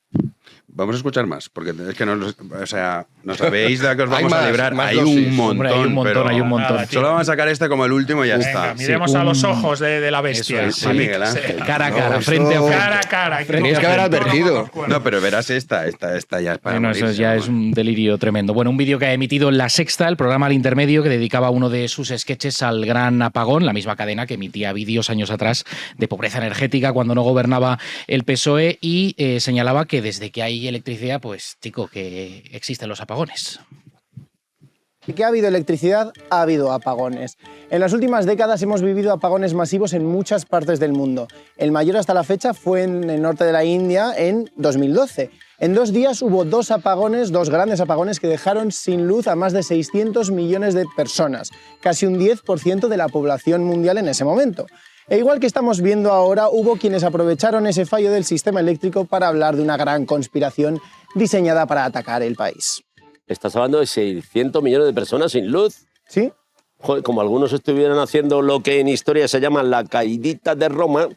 Vamos a escuchar más, porque es que no sabéis de la que os vamos a librar. Hay dosis. un montón. Hombre, hay un montón. Solo vamos a sacar este como el último y ya está. Miremos a los ojos de la bestia. Eso es, sí, Miguel Ángel. Cara a cara, frente a frente. Cara a cara. Tenías que haber advertido. No, pero verás esta ya es para Bueno, eso morirse, ya ¿no? es un delirio tremendo. Bueno, un vídeo que ha emitido La Sexta, el programa Al Intermedio, que dedicaba uno de sus sketches al gran apagón, la misma cadena que emitía vídeos años atrás de pobreza energética cuando no gobernaba el PSOE y señalaba que desde que hay electricidad, pues, chico, que existen los apagones. ¿Y que ha habido electricidad? Ha habido apagones. En las últimas décadas hemos vivido apagones masivos en muchas partes del mundo. El mayor hasta la fecha fue en el norte de la India en 2012. En 2 días hubo 2 apagones, 2 grandes apagones que dejaron sin luz a más de 600 millones de personas, casi un 10% de la población mundial en ese momento. E igual que estamos viendo ahora, hubo quienes aprovecharon ese fallo del sistema eléctrico para hablar de una gran conspiración diseñada para atacar el país. Estás hablando de 600 millones de personas sin luz. ¿Sí? Joder, como algunos estuvieran haciendo lo que en historia se llama la caidita de Roma,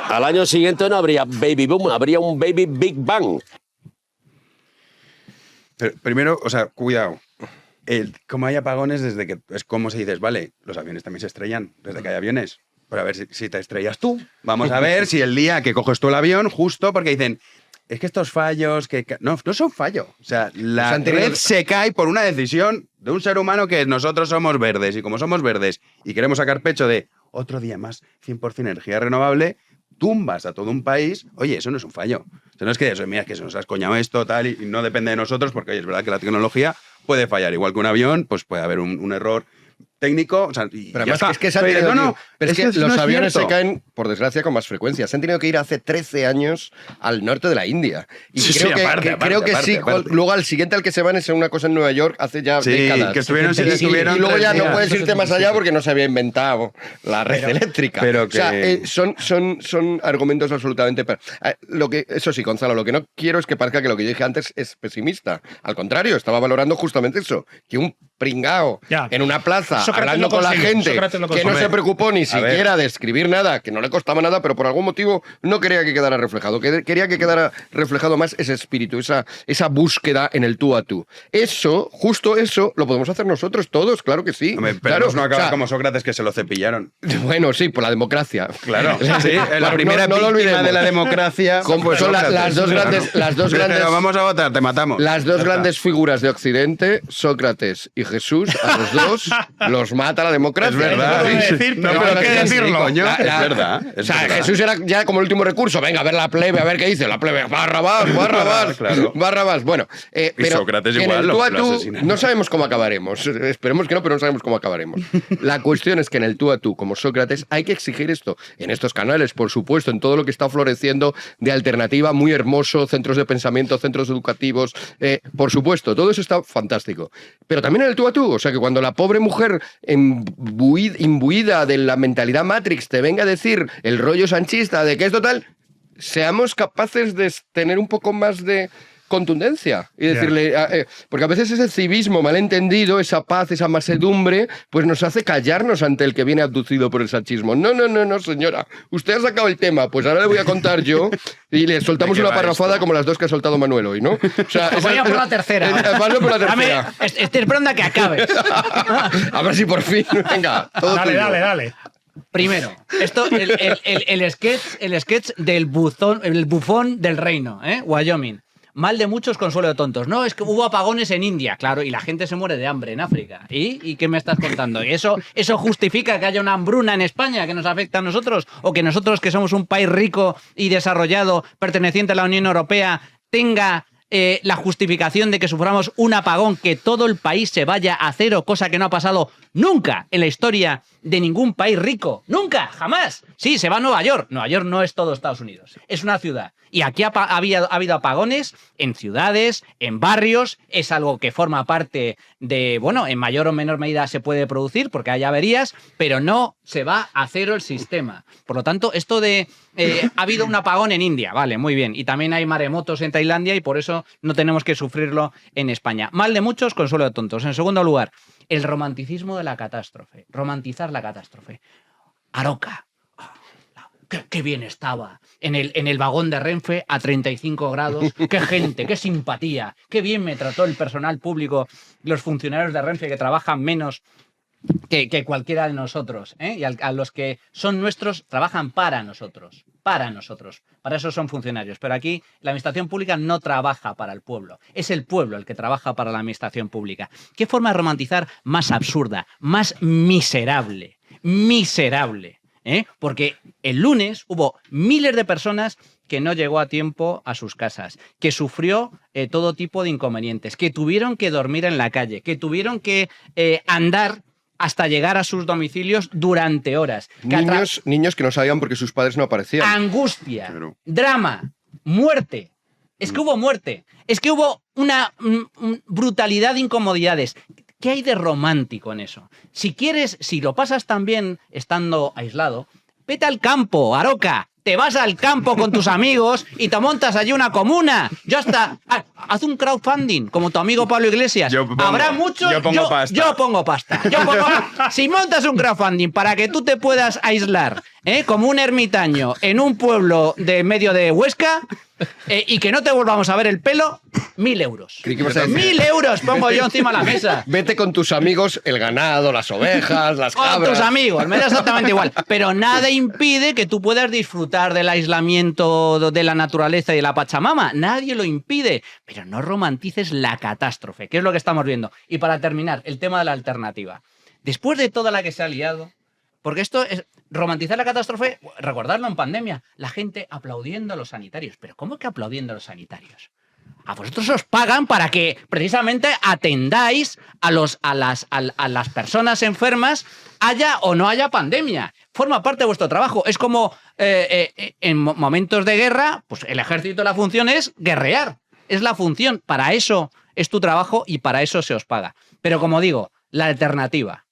al año siguiente no habría baby boom, habría un baby big bang. Pero primero, o sea, cuidado. Como hay apagones desde que... Es como si dices, vale, los aviones también se estrellan desde que hay aviones. Pero a ver si te estrellas tú. Vamos a ver si el día que coges tú el avión, justo porque dicen... Es que estos fallos... No son fallos. O sea, la red se cae por una decisión de un ser humano que nosotros somos verdes. Y como somos verdes y queremos sacar pecho de otro día más 100% energía renovable, tumbas a todo un país, oye, eso no es un fallo. O sea, no es que eso, mira, que se nos has coñado esto, tal, y no depende de nosotros, porque oye, es verdad que la tecnología puede fallar. Igual que un avión, pues puede haber un error técnico, o sea, y pero ya además está. Pero es que los no es aviones cierto. se caen, por desgracia, con más frecuencia. Se han tenido que ir hace 13 años al norte de la India. Y Sí, creo sí, que, aparte, creo que aparte, sí. aparte. Luego al siguiente al que se van es una cosa en Nueva York hace ya Sí, décadas. que estuvieron y luego ya 3 no días. puedes irte más allá porque no se había inventado la red eléctrica. pero O sea, que- son argumentos absolutamente... Eso sí, Gonzalo, lo que no quiero es que parezca que lo que yo dije antes es pesimista. Al contrario, estaba valorando justamente eso. Que un pringao Ya. en una plaza Sócrates hablando lo con la consiguió, gente Sócrates lo que no consiguió. se preocupó ni A ver. siquiera de escribir nada, que no le costaba nada, pero por algún motivo no quería que quedara reflejado. Quería que quedara reflejado más ese espíritu, esa búsqueda en el tú a tú. Eso, justo eso, lo podemos hacer nosotros todos, claro que sí. Hombre, pero claro, no acabar o sea, como Sócrates, que se lo cepillaron. Bueno, sí, por la democracia. Claro, sí, la Claro, primera no lo víctima olvidemos. de la democracia. Como fue son Sócrates. las dos Claro. grandes, las dos Pero grandes, vamos a votar, te matamos. las Ya dos está. grandes figuras de Occidente, Sócrates y Jesús, a los dos los mata la democracia. Es verdad. No lo voy a decir, pero hay que es así, decirlo. Coño, es verdad. O sea, Jesús era ya como el último recurso. Venga, a ver la plebe, a ver qué dice. La plebe, Barrabás. Claro. Barrabás. Bueno, pero Sócrates en igual el lo tú a tú asesinaron. no sabemos cómo acabaremos. Esperemos que no, pero no sabemos cómo acabaremos. La cuestión es que en el tú a tú, como Sócrates, hay que exigir esto. En estos canales, por supuesto, en todo lo que está floreciendo de alternativa, muy hermoso, centros de pensamiento, centros educativos, por supuesto, todo eso está fantástico. Pero también en el tú a tú, o sea, que cuando la pobre mujer imbuida de la mentalidad Matrix te venga a decir el rollo sanchista de que es total, seamos capaces de tener un poco más de contundencia y decirle, porque a veces ese civismo malentendido, esa paz, esa mansedumbre, pues nos hace callarnos ante el que viene abducido por el sanchismo. No, señora, usted ha sacado el tema, pues ahora le voy a contar yo y le soltamos ¿De qué una va parrafada esto? como las dos que ha soltado Manuel hoy, ¿no? O sea, Voy a por la tercera. Vale por la tercera. Estoy esperando a que acabes. A ver si por fin, venga, todo Dale, tuyo. dale. Primero, esto, el sketch del bufón del reino, Wyoming. Mal de muchos, consuelo de tontos. No, es que hubo apagones en India, claro, y la gente se muere de hambre en África. ¿Y qué me estás contando? ¿Eso justifica que haya una hambruna en España que nos afecta a nosotros? ¿O que nosotros, que somos un país rico y desarrollado, perteneciente a la Unión Europea, tenga la justificación de que suframos un apagón, que todo el país se vaya a cero, cosa que no ha pasado nunca en la historia de ningún país rico? ¡Nunca! ¡Jamás! Sí, se va a Nueva York. Nueva York no es todo Estados Unidos. Es una ciudad. Y aquí ha habido apagones en ciudades, en barrios. Es algo que forma parte de, bueno, en mayor o menor medida se puede producir porque hay averías, pero no se va a cero el sistema. Por lo tanto, esto de ha habido un apagón en India, vale, muy bien. Y también hay maremotos en Tailandia y por eso no tenemos que sufrirlo en España. Mal de muchos, consuelo de tontos. En segundo lugar, el romanticismo de la catástrofe. Romantizar la catástrofe. Aroca. Qué bien estaba en el vagón de Renfe a 35 grados. Qué gente, qué simpatía. Qué bien me trató el personal público, los funcionarios de Renfe que trabajan menos que cualquiera de nosotros, y a los que son nuestros trabajan para nosotros, para eso son funcionarios. Pero aquí la administración pública no trabaja para el pueblo, es el pueblo el que trabaja para la administración pública. ¿Qué forma de romantizar más absurda, más miserable? Porque el lunes hubo miles de personas que no llegó a tiempo a sus casas, que sufrió todo tipo de inconvenientes, que tuvieron que dormir en la calle, que tuvieron que andar hasta llegar a sus domicilios durante horas. Niños que no sabían por qué sus padres no aparecían. Angustia, drama, muerte. Es que hubo muerte. Es que hubo una brutalidad de incomodidades. ¿Qué hay de romántico en eso? Si quieres, si lo pasas tan bien estando aislado, vete al campo, Aroca. Te vas al campo con tus amigos y te montas allí una comuna. Haz un crowdfunding, como tu amigo Pablo Iglesias. Habrá muchos. Yo pongo pasta. Si montas un crowdfunding para que tú te puedas aislar, como un ermitaño en un pueblo de medio de Huesca, y que no te volvamos a ver el pelo, 1.000 euros. 1.000 euros pongo yo encima de la mesa. Vete con tus amigos, el ganado, las ovejas, las cabras. Con tus amigos, me da exactamente igual. Pero nada impide que tú puedas disfrutar del aislamiento de la naturaleza y de la Pachamama. Nadie lo impide. Pero no romantices la catástrofe, que es lo que estamos viendo. Y para terminar, el tema de la alternativa. Después de toda la que se ha liado, Porque esto es romantizar la catástrofe, recordarlo en pandemia, la gente aplaudiendo a los sanitarios. ¿Pero cómo que aplaudiendo a los sanitarios? A vosotros os pagan para que precisamente atendáis a las personas enfermas, haya o no haya pandemia. Forma parte de vuestro trabajo. Es como en momentos de guerra, pues el ejército, la función es guerrear. Es la función. Para eso es tu trabajo y para eso se os paga. Pero como digo, la alternativa.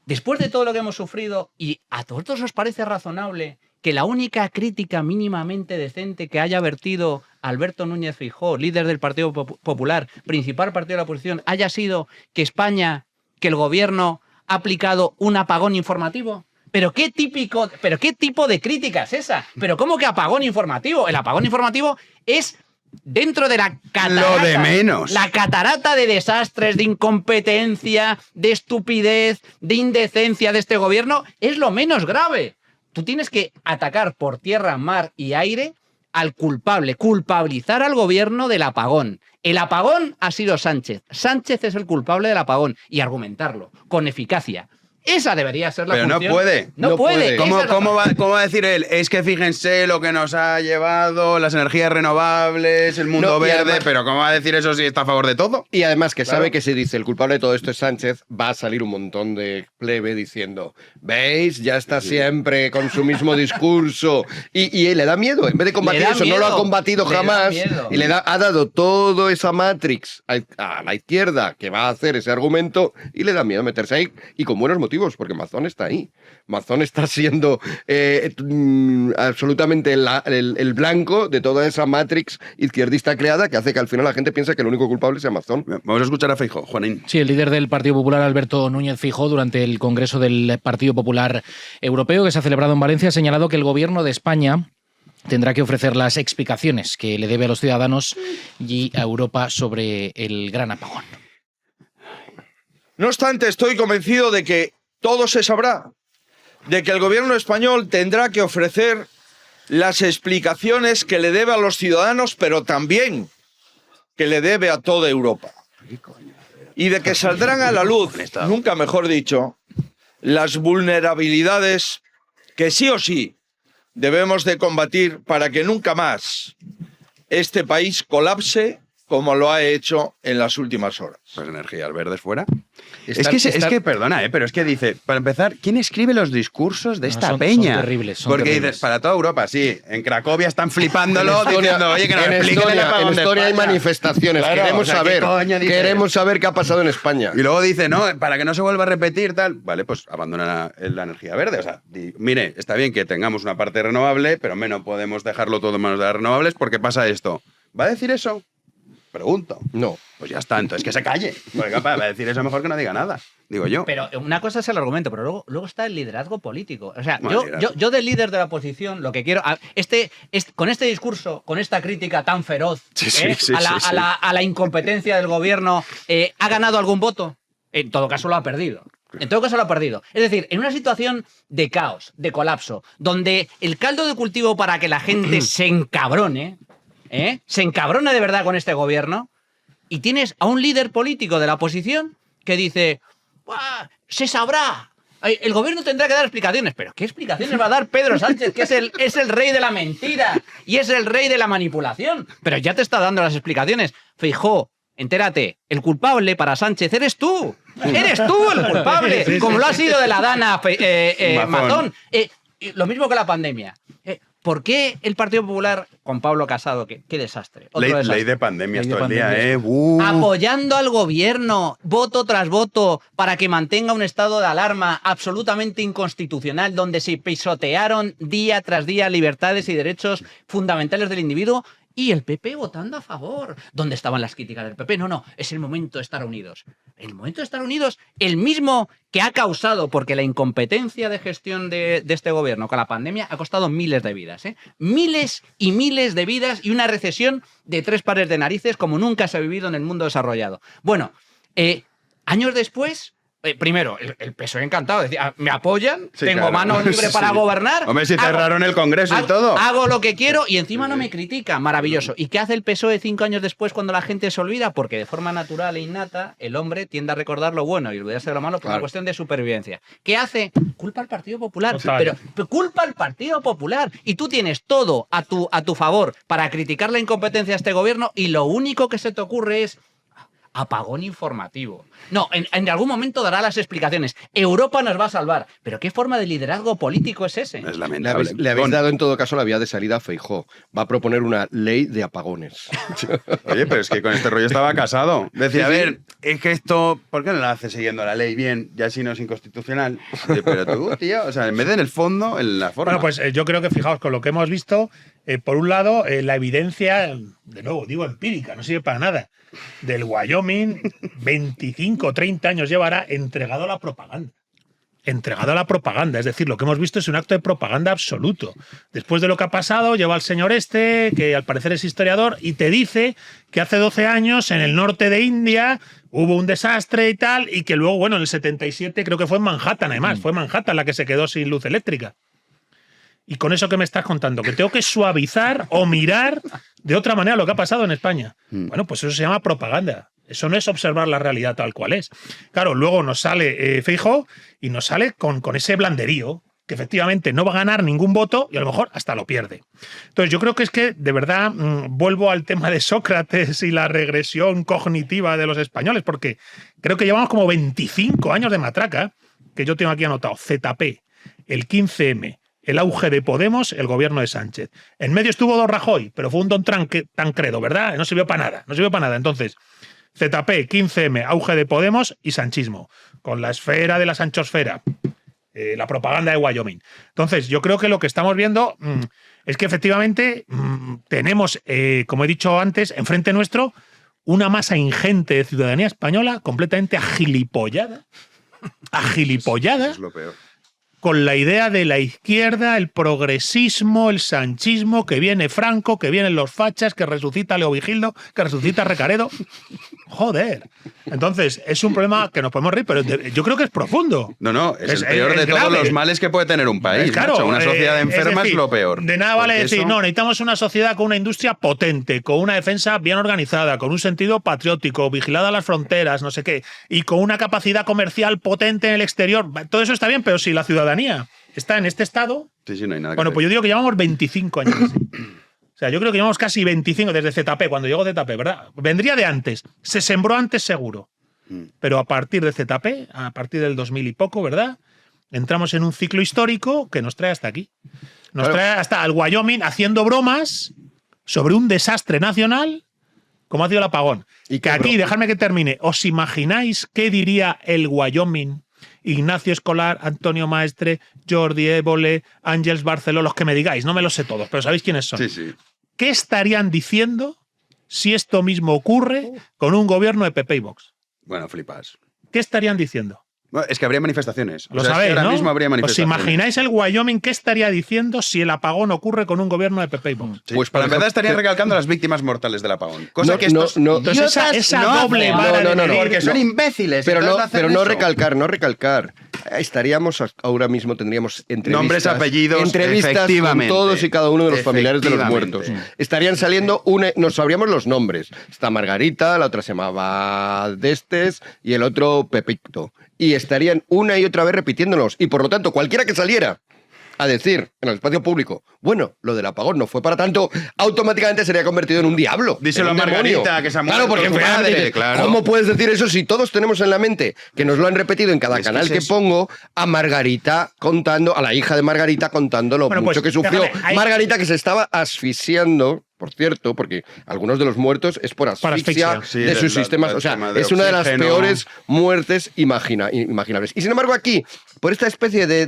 Después de todo lo que hemos sufrido, ¿y a todos os parece razonable que la única crítica mínimamente decente que haya vertido Alberto Núñez Feijóo, líder del Partido Popular, principal partido de la oposición, haya sido que España, que el gobierno ha aplicado un apagón informativo? ¿Pero qué tipo de crítica es esa? ¿Pero cómo que apagón informativo? El apagón informativo es dentro de la catarata, lo de menos. La catarata de desastres, de incompetencia, de estupidez, de indecencia de este gobierno, es lo menos grave. Tú tienes que atacar por tierra, mar y aire al culpable, culpabilizar al gobierno del apagón. El apagón ha sido Sánchez. Sánchez es el culpable del apagón y argumentarlo con eficacia. Esa debería ser la función. Pero no puede. No puede. ¿Cómo va a decir él? Es que fíjense lo que nos ha llevado las energías renovables, el mundo verde, además, pero ¿cómo va a decir eso si está a favor de todo? Y además que sabe que si dice el culpable de todo esto es Sánchez, va a salir un montón de plebe diciendo, ¿veis? Ya está siempre con su mismo discurso. Y le da miedo. En vez de combatir eso, no lo ha combatido jamás. Y ha dado toda esa matrix a la izquierda que va a hacer ese argumento y le da miedo meterse ahí. Y con buenos motivos. Porque Mazón está ahí. Mazón está siendo absolutamente el blanco de toda esa matrix izquierdista creada que hace que al final la gente piense que el único culpable sea Mazón. Vamos a escuchar a Feijóo, Juanín. Sí, el líder del Partido Popular, Alberto Núñez Feijóo, durante el Congreso del Partido Popular Europeo que se ha celebrado en Valencia, ha señalado que el gobierno de España tendrá que ofrecer las explicaciones que le debe a los ciudadanos y a Europa sobre el gran apagón. No obstante, estoy convencido de que todo se sabrá, de que el gobierno español tendrá que ofrecer las explicaciones que le debe a los ciudadanos, pero también que le debe a toda Europa. Y de que saldrán a la luz, nunca mejor dicho, las vulnerabilidades que sí o sí debemos de combatir para que nunca más este país colapse como lo ha hecho en las últimas horas. Pues energías verdes fuera. Es que, perdona, pero es que dice, para empezar, ¿quién escribe los discursos de esta peña? Son terribles. Porque dices, para toda Europa, sí, en Cracovia están flipándolo diciendo, oye, que nos expliquen el apagón de En Estonia hay España. Manifestaciones, claro, queremos saber qué ha pasado en España. Y luego dice, no, para que no se vuelva a repetir tal, vale, pues abandona la energía verde. O sea, mire, está bien que tengamos una parte renovable, pero no podemos dejarlo todo en manos de las renovables porque pasa esto. ¿Va a decir eso? Pregunto. No. Pues ya está, entonces que se calle. Porque capaz va a decir eso mejor que no diga nada, digo yo. Pero una cosa es el argumento, pero luego está el liderazgo político. O sea, Bueno, yo del líder de la oposición, lo que quiero... con este discurso, con esta crítica tan feroz a la incompetencia del gobierno, ¿ha ganado algún voto? En todo caso lo ha perdido. En todo caso lo ha perdido. Es decir, en una situación de caos, de colapso, donde el caldo de cultivo para que la gente se encabrone... se encabrona de verdad con este gobierno y tienes a un líder político de la oposición que dice, se sabrá, el gobierno tendrá que dar explicaciones. ¿Pero qué explicaciones va a dar Pedro Sánchez, que es el rey de la mentira y es el rey de la manipulación? Pero ya te está dando las explicaciones. Feijóo, entérate, el culpable para Sánchez eres tú. Eres tú el culpable, como lo ha sido de la Dana Mazón. Lo mismo que la pandemia. ¿Por qué el Partido Popular con Pablo Casado? ¡Qué desastre! Ley de pandemias todo el día, Apoyando al gobierno, voto tras voto, para que mantenga un estado de alarma absolutamente inconstitucional, donde se pisotearon día tras día libertades y derechos fundamentales del individuo, y el PP votando a favor. ¿Dónde estaban las críticas del PP? No, es el momento de estar unidos. El momento de estar unidos, el mismo que ha causado, porque la incompetencia de gestión de este gobierno con la pandemia ha costado miles de vidas. Miles y miles de vidas y una recesión de 3 pares de narices como nunca se ha vivido en el mundo desarrollado. Bueno, años después, Primero, el PSOE encantado, decía, me apoyan, Sí, tengo claro. mano libre para Sí. gobernar. Hombre, si cerraron el Congreso y todo. Hago lo que quiero y encima no me critican. Maravilloso. ¿Y qué hace el PSOE 5 años después cuando la gente se olvida? Porque de forma natural e innata, el hombre tiende a recordar lo bueno y olvidarse de lo malo por una cuestión de supervivencia. ¿Qué hace? Culpa al Partido Popular. Pero culpa al Partido Popular. Y tú tienes todo a tu favor para criticar la incompetencia de este gobierno y lo único que se te ocurre es apagón informativo. No, en algún momento dará las explicaciones. Europa nos va a salvar. ¿Pero qué forma de liderazgo político es ese? Es lamentable. Le habéis dado en todo caso la vía de salida a Feijóo. Va a proponer una ley de apagones. Oye, pero es que con este rollo estaba casado. Decía, a ver, es que esto, ¿por qué no lo hace siguiendo la ley bien? Ya si no es inconstitucional. Oye, pero tú, tío, o sea, en vez de en el fondo, en la forma. Bueno, pues yo creo que, fijaos, con lo que hemos visto, por un lado, la evidencia, de nuevo, digo empírica, no sirve para nada, del Wyoming, 25 o 30 años llevará entregado a la propaganda. Entregado a la propaganda. Es decir, lo que hemos visto es un acto de propaganda absoluto. Después de lo que ha pasado, lleva al señor este, que al parecer es historiador, y te dice que hace 12 años en el norte de India hubo un desastre y tal, y que luego, bueno, en el 77 creo que fue en Manhattan, además, fue Manhattan la que se quedó sin luz eléctrica. Y con eso que me estás contando, que tengo que suavizar o mirar de otra manera lo que ha pasado en España. Bueno, pues eso se llama propaganda. Eso no es observar la realidad tal cual es. Claro, luego nos sale Feijóo y nos sale con ese blanderío, que efectivamente no va a ganar ningún voto y a lo mejor hasta lo pierde. Entonces yo creo que es que, de verdad, vuelvo al tema de Sócrates y la regresión cognitiva de los españoles, porque creo que llevamos como 25 años de matraca, que yo tengo aquí anotado, ZP, el 15M, el auge de Podemos, el gobierno de Sánchez. En medio estuvo Don Rajoy, pero fue un Don Tancredo, ¿verdad? No sirvió para nada, no sirvió para nada. Entonces, ZP, 15M, auge de Podemos y sanchismo, con la esfera de la sanchosfera, la propaganda de Wyoming. Entonces, yo creo que lo que estamos viendo es que efectivamente tenemos, como he dicho antes, enfrente nuestro, una masa ingente de ciudadanía española completamente agilipollada. Agilipollada. Es lo peor. Con la idea de la izquierda, el progresismo, el sanchismo, que viene Franco, que vienen los fachas, que resucita Leo Vigildo, que resucita Recaredo. Joder. Entonces, es un problema que nos podemos reír, pero yo creo que es profundo. No, es el peor de todos grave. los males que puede tener un país. Claro, macho. Una sociedad enferma es lo peor. De nada vale Porque decir, eso... no, necesitamos una sociedad con una industria potente, con una defensa bien organizada, con un sentido patriótico, vigilada a las fronteras, no sé qué, y con una capacidad comercial potente en el exterior. Todo eso está bien, pero si la ciudadanía está en este estado, sí, no hay nada que bueno, pues yo digo que llevamos 25 años así. O sea, yo creo que llevamos casi 25 desde ZP, cuando llegó ZP, ¿verdad? Vendría de antes. Se sembró antes seguro. Pero a partir de ZP, a partir del 2000 y poco, ¿verdad? Entramos en un ciclo histórico que nos trae hasta aquí. Nos trae hasta el Wyoming haciendo bromas sobre un desastre nacional como ha sido el apagón. Y que aquí, dejadme que termine, ¿os imagináis qué diría el Wyoming? Ignacio Escolar, Antonio Maestre, Jordi Évole, Ángels Barceló, los que me digáis, no me los sé todos, pero sabéis quiénes son. Sí. ¿Qué estarían diciendo si esto mismo ocurre con un gobierno de PP y Vox? Bueno, flipas. ¿Qué estarían diciendo? Bueno, es que habría manifestaciones. Lo o sea, sabéis, es que ahora ¿no? mismo habría ¿Os manifestaciones. imagináis el Wyoming qué estaría diciendo si el apagón ocurre con un gobierno de PP y Vox? Sí, pues para empezar estaría recalcando a las víctimas mortales del apagón. Cosa que estos Entonces esa doble vara de medir, porque son imbéciles. Pero no eso. recalcar. Estaríamos ahora mismo, tendríamos entrevistas, Nombres, apellidos, entrevistas con efectivamente. todos y cada uno de los familiares de los muertos. Estarían saliendo nos sabríamos los nombres. Está Margarita, la otra se llamaba Destes y el otro Pepito. Y estarían una y otra vez repitiéndonos. Y por lo tanto, cualquiera que saliera a decir en el espacio público, bueno, lo del apagón no fue para tanto, automáticamente sería convertido en un diablo. Díselo en un a Margarita, demonio. que se ha muerto porque tu realmente madre, dices, claro. ¿cómo puedes decir eso si todos tenemos en la mente, que nos lo han repetido en cada canal que pongo, a Margarita contando, a la hija de Margarita contando lo mucho que sufrió Margarita, que se estaba asfixiando, por cierto, porque algunos de los muertos es por asfixia de sus sistemas. O sea, es una de las peores muertes imaginables. Y sin embargo, aquí, por esta especie de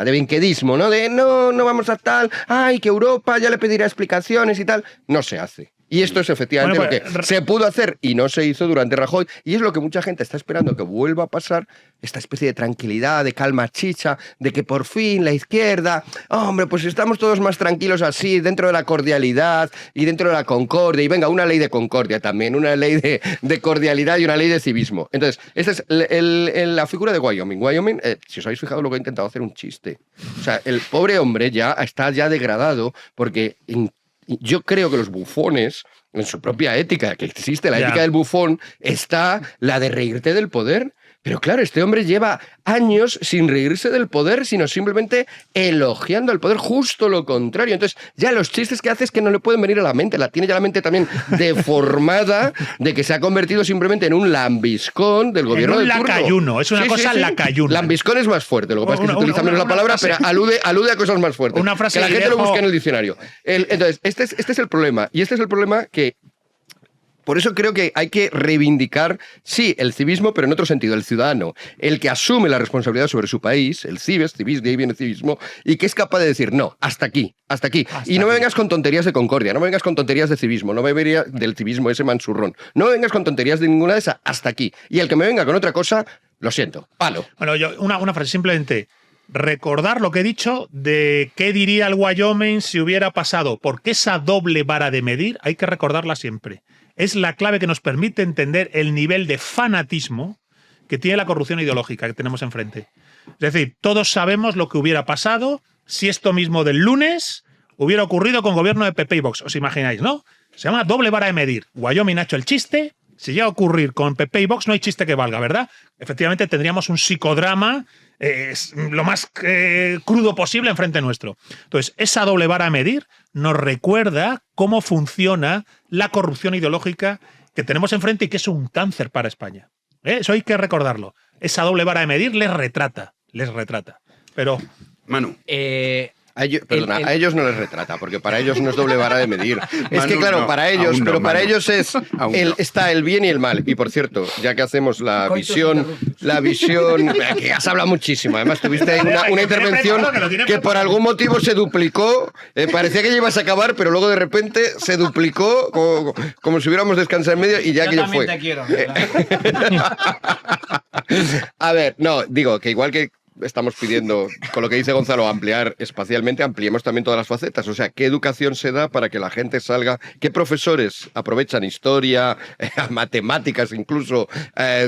bienquedismo, ¿no? De no vamos a tal, ay, que Europa ya le pedirá explicaciones y tal, no se hace. Y esto es efectivamente lo que se pudo hacer y no se hizo durante Rajoy, y es lo que mucha gente está esperando que vuelva a pasar, esta especie de tranquilidad, de calma chicha, de que por fin la izquierda, hombre, pues estamos todos más tranquilos así, dentro de la cordialidad y dentro de la concordia, y venga, una ley de concordia también, una ley de cordialidad y una ley de civismo. Entonces, esta es la figura de Wyoming. Wyoming, si os habéis fijado, lo que he intentado hacer un chiste. O sea, el pobre hombre ya está degradado porque yo creo que los bufones, en su propia ética, que existe la ética del bufón, está la de reírte del poder. Pero claro, este hombre lleva años sin reírse del poder, sino simplemente elogiando al poder, justo lo contrario. Entonces, ya los chistes que hace es que no le pueden venir a la mente, la tiene ya la mente también deformada de que se ha convertido simplemente en un lambiscón del gobierno de turno. Lacayuno, es una cosa lacayuna. Lambiscón es más fuerte, lo que pasa es que se utiliza menos la palabra, pero alude a cosas más fuertes. Una frase que la gente lo busque en el diccionario. Entonces, este es el problema, y este es el problema que... Por eso creo que hay que reivindicar, sí, el civismo, pero en otro sentido, el ciudadano, el que asume la responsabilidad sobre su país, el civis, de ahí viene el civismo, y que es capaz de decir, no, hasta aquí. Y no me vengas con tonterías de concordia, no me vengas con tonterías de civismo, no me vengas del civismo ese mansurrón, no me vengas con tonterías de ninguna de esas, hasta aquí. Y el que me venga con otra cosa, lo siento, palo. Bueno, yo una frase, simplemente recordar lo que he dicho de qué diría el Wyoming si hubiera pasado, porque esa doble vara de medir hay que recordarla siempre. Es la clave que nos permite entender el nivel de fanatismo que tiene la corrupción ideológica que tenemos enfrente. Es decir, todos sabemos lo que hubiera pasado si esto mismo del lunes hubiera ocurrido con gobierno de PP y Vox. ¿Os imagináis, no? Se llama doble vara de medir. Wyoming ha hecho el chiste. Si llega a ocurrir con PP y Vox, no hay chiste que valga, ¿verdad? Efectivamente, tendríamos un psicodrama lo más crudo posible enfrente nuestro. Entonces, esa doble vara a medir nos recuerda cómo funciona la corrupción ideológica que tenemos enfrente y que es un cáncer para España. Eso hay que recordarlo. Esa doble vara de medir les retrata. Pero, Manu. A ellos no les retrata, porque para ellos no es doble vara de medir. Es que claro, para ellos, pero para ellos está el bien y el mal. Y por cierto, ya que hacemos la visión, que has hablado muchísimo, además tuviste ahí una intervención que por algún motivo se duplicó, parecía que ya ibas a acabar, pero luego de repente se duplicó como si hubiéramos descansado en medio y ya que yo fue. Te quiero. A ver, no, digo que igual que estamos pidiendo, con lo que dice Gonzalo, ampliar espacialmente, ampliemos también todas las facetas. O sea, ¿qué educación se da para que la gente salga? ¿Qué profesores aprovechan historia, matemáticas, incluso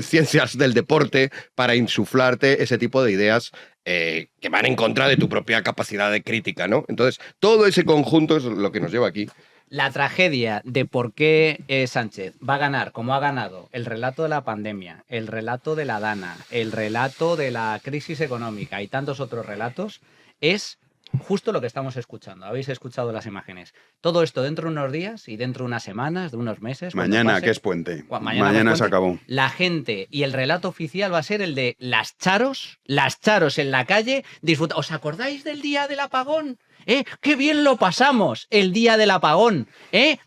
ciencias del deporte para insuflarte ese tipo de ideas que van en contra de tu propia capacidad de crítica, ¿no? Entonces, todo ese conjunto es lo que nos lleva aquí. La tragedia de por qué Sánchez va a ganar como ha ganado el relato de la pandemia, el relato de la Dana, el relato de la crisis económica y tantos otros relatos es justo lo que estamos escuchando. Habéis escuchado las imágenes. Todo esto dentro de unos días y dentro de unas semanas, de unos meses. Mañana, que es puente. Mañana se acabó. La gente y el relato oficial va a ser el de las charos en la calle. ¿Os acordáis del día del apagón? ¡Qué bien lo pasamos el día del apagón!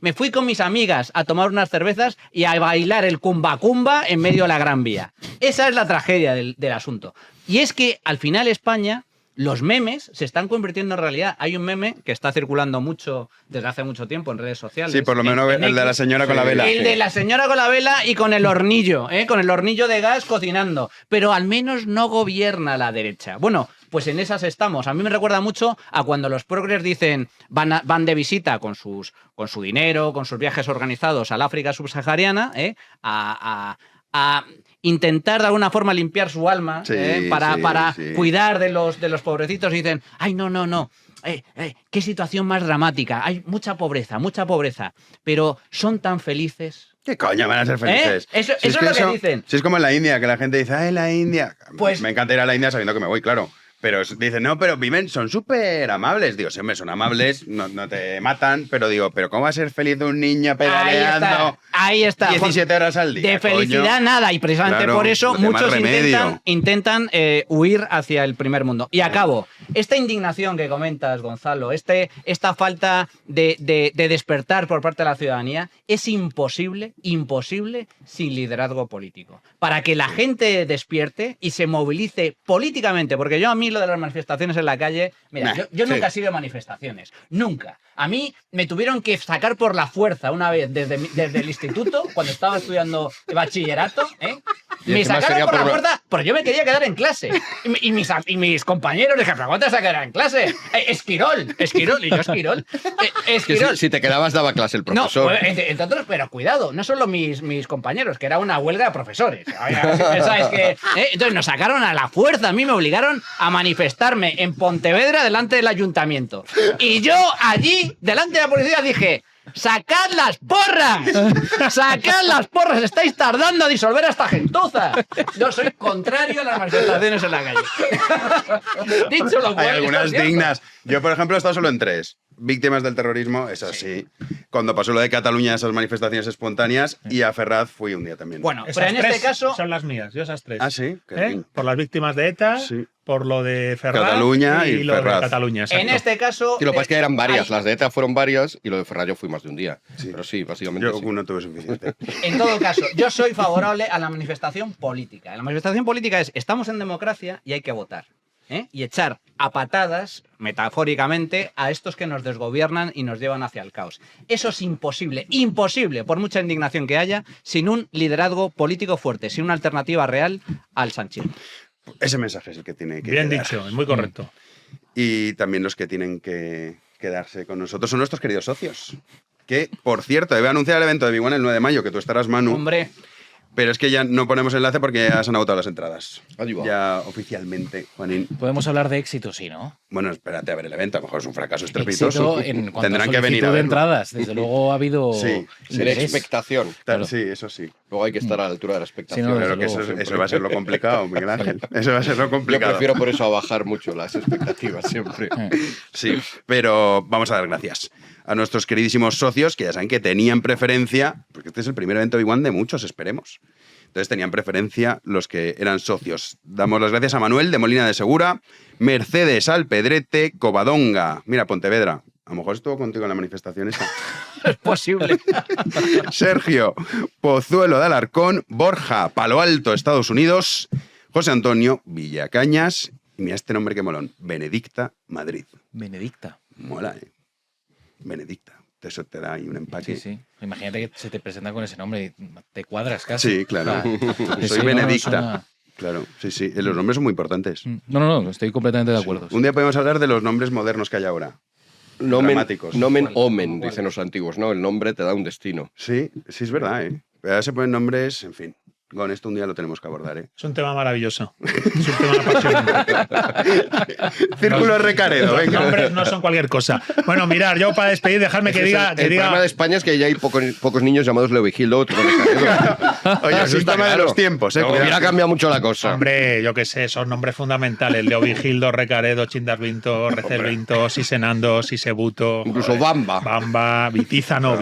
Me fui con mis amigas a tomar unas cervezas y a bailar el cumba cumba en medio de la Gran Vía. Esa es la tragedia del asunto. Y es que al final España, los memes se están convirtiendo en realidad. Hay un meme que está circulando mucho desde hace mucho tiempo en redes sociales. Sí, por lo menos el de la señora con la vela. El de la señora con la vela y con el hornillo, con el hornillo de gas cocinando. Pero al menos no gobierna la derecha. Bueno, pues en esas estamos. A mí me recuerda mucho a cuando los progres dicen van de visita con su dinero, con sus viajes organizados al África subsahariana, a intentar de alguna forma limpiar su alma para cuidar de los pobrecitos y dicen, ay, no. Qué situación más dramática. Hay mucha pobreza, pero son tan felices. ¿Qué coño van a ser felices? Eso es lo que dicen. Si es como en la India, que la gente dice, ¡ay, la India! Pues, me encanta ir a la India sabiendo que me voy, claro. Pero dicen, no, pero viven, son súper amables. Digo, sí, hombre, son amables, no te matan, pero digo, ¿pero cómo va a ser feliz un niño pedaleando ahí está. 17 horas al día? De felicidad coño. Nada, y precisamente por eso muchos intentan huir hacia el primer mundo. Y acabo. Esta indignación que comentas, Gonzalo, esta falta de despertar por parte de la ciudadanía, es imposible sin liderazgo político. Para que la gente despierte y se movilice políticamente, porque yo a mí lo de las manifestaciones en la calle, mira, yo nunca he sido de manifestaciones, nunca. A mí me tuvieron que sacar por la fuerza una vez desde el instituto, cuando estaba estudiando bachillerato, ¿eh? Me sacaron por la fuerza, pero yo me quería quedar en clase. Y mis compañeros dijeron, ¿pero cuánto te vas a quedar en clase? Esquirol. Y yo, Esquirol. Que si te quedabas daba clase el profesor. No, pues, entre otros, pero cuidado, no solo mis compañeros, que era una huelga de profesores. ¿Sabes qué? Entonces nos sacaron a la fuerza, a mí me obligaron a manifestarme en Pontevedra delante del ayuntamiento. Y yo allí, delante de la policía, dije... ¡Sacad las porras! ¡Sacad las porras! ¡Estáis tardando a disolver a esta gentuza! Yo soy contrario a las manifestaciones en la calle. Dicho lo cual, hay algunas dignas. Yo, por ejemplo, he estado solo en 3. Víctimas del terrorismo, es así. Cuando pasó lo de Cataluña, esas manifestaciones espontáneas, y a Ferraz fui un día también. Bueno, esas pero en este caso... son las mías, yo esas 3. Ah, sí. Por las víctimas de ETA, por lo de Ferraz Cataluña y lo Ferraz. de Cataluña. Exacto. En este caso... Y lo que pasa es que eran varias. Las de ETA fueron varias y lo de Ferraz yo fui más de un día. Pero sí, básicamente Yo no tuve suficiente. En todo caso, yo soy favorable a la manifestación política. La manifestación política es, estamos en democracia y hay que votar. Y echar a patadas, metafóricamente, a estos que nos desgobiernan y nos llevan hacia el caos. Eso es imposible, imposible, por mucha indignación que haya, sin un liderazgo político fuerte, sin una alternativa real al sanchismo. Ese mensaje es el que tiene que Bien quedar. dicho, es muy correcto. Y también los que tienen que quedarse con nosotros son nuestros queridos socios. Que, por cierto, debe anunciar el evento de Big One el 9 de mayo, que tú estarás, Manu. Hombre... Pero es que ya no ponemos enlace porque ya se han agotado las entradas. Ya oficialmente, Juanín. Podemos hablar de éxito, sí, ¿no? Bueno, espérate a ver el evento. A lo mejor es un fracaso estrepitoso. Éxito en cuanto Tendrán a que venir a solicitud de verlo. entradas. Desde luego ha habido Sin expectación. Claro. Sí, eso sí. Luego hay que estar a la altura de la expectación. Sí, no, Claro que eso va a ser lo complicado, Miguel Ángel. Eso va a ser lo complicado. Yo prefiero por eso bajar mucho las expectativas siempre. Sí, pero vamos a dar gracias a nuestros queridísimos socios, que ya saben que tenían preferencia, porque este es el primer evento Big One de muchos, esperemos. Entonces tenían preferencia los que eran socios. Damos las gracias a Manuel de Molina de Segura, Mercedes Alpedrete, Covadonga. Mira, Pontevedra. A lo mejor estuvo contigo en la manifestación esa. Es posible. Sergio Pozuelo de Alarcón, Borja, Palo Alto, Estados Unidos, José Antonio, Villacañas, y mira este nombre que molón, Benedicta, Madrid. Benedicta. Mola, ¿eh? Benedicta. Eso te da ahí un empaque. Sí, sí. Imagínate que se te presenta con ese nombre y te cuadras casi. Sí, claro. Ah, Soy sí, Benedicta. No. Claro, sí, sí. Los nombres son muy importantes. No, estoy completamente de acuerdo. Un día podemos hablar de los nombres modernos que hay ahora. Dramáticos. Nomen omen, dicen los antiguos, ¿no? El nombre te da un destino. Sí, sí es verdad, ¿eh? Pero ahora se ponen nombres, en fin. Con esto un día lo tenemos que abordar, ¿eh? Es un tema maravilloso. Es un tema apasionante. Círculo Recaredo, Los venga. nombres no son cualquier cosa. Bueno, mirar, yo para despedir, dejarme que diga... El problema de España es que ya hay pocos niños llamados Leovigildo, otro Recaredo. Oye, es un tema de los tiempos, ¿eh? Hubiera cambiado mucho la cosa. Hombre, yo qué sé, son nombres fundamentales. Leovigildo, Recaredo, Chindasvinto, Recelvinto, Sisenando, Sisebuto. Incluso Bamba. Bamba, Vitízano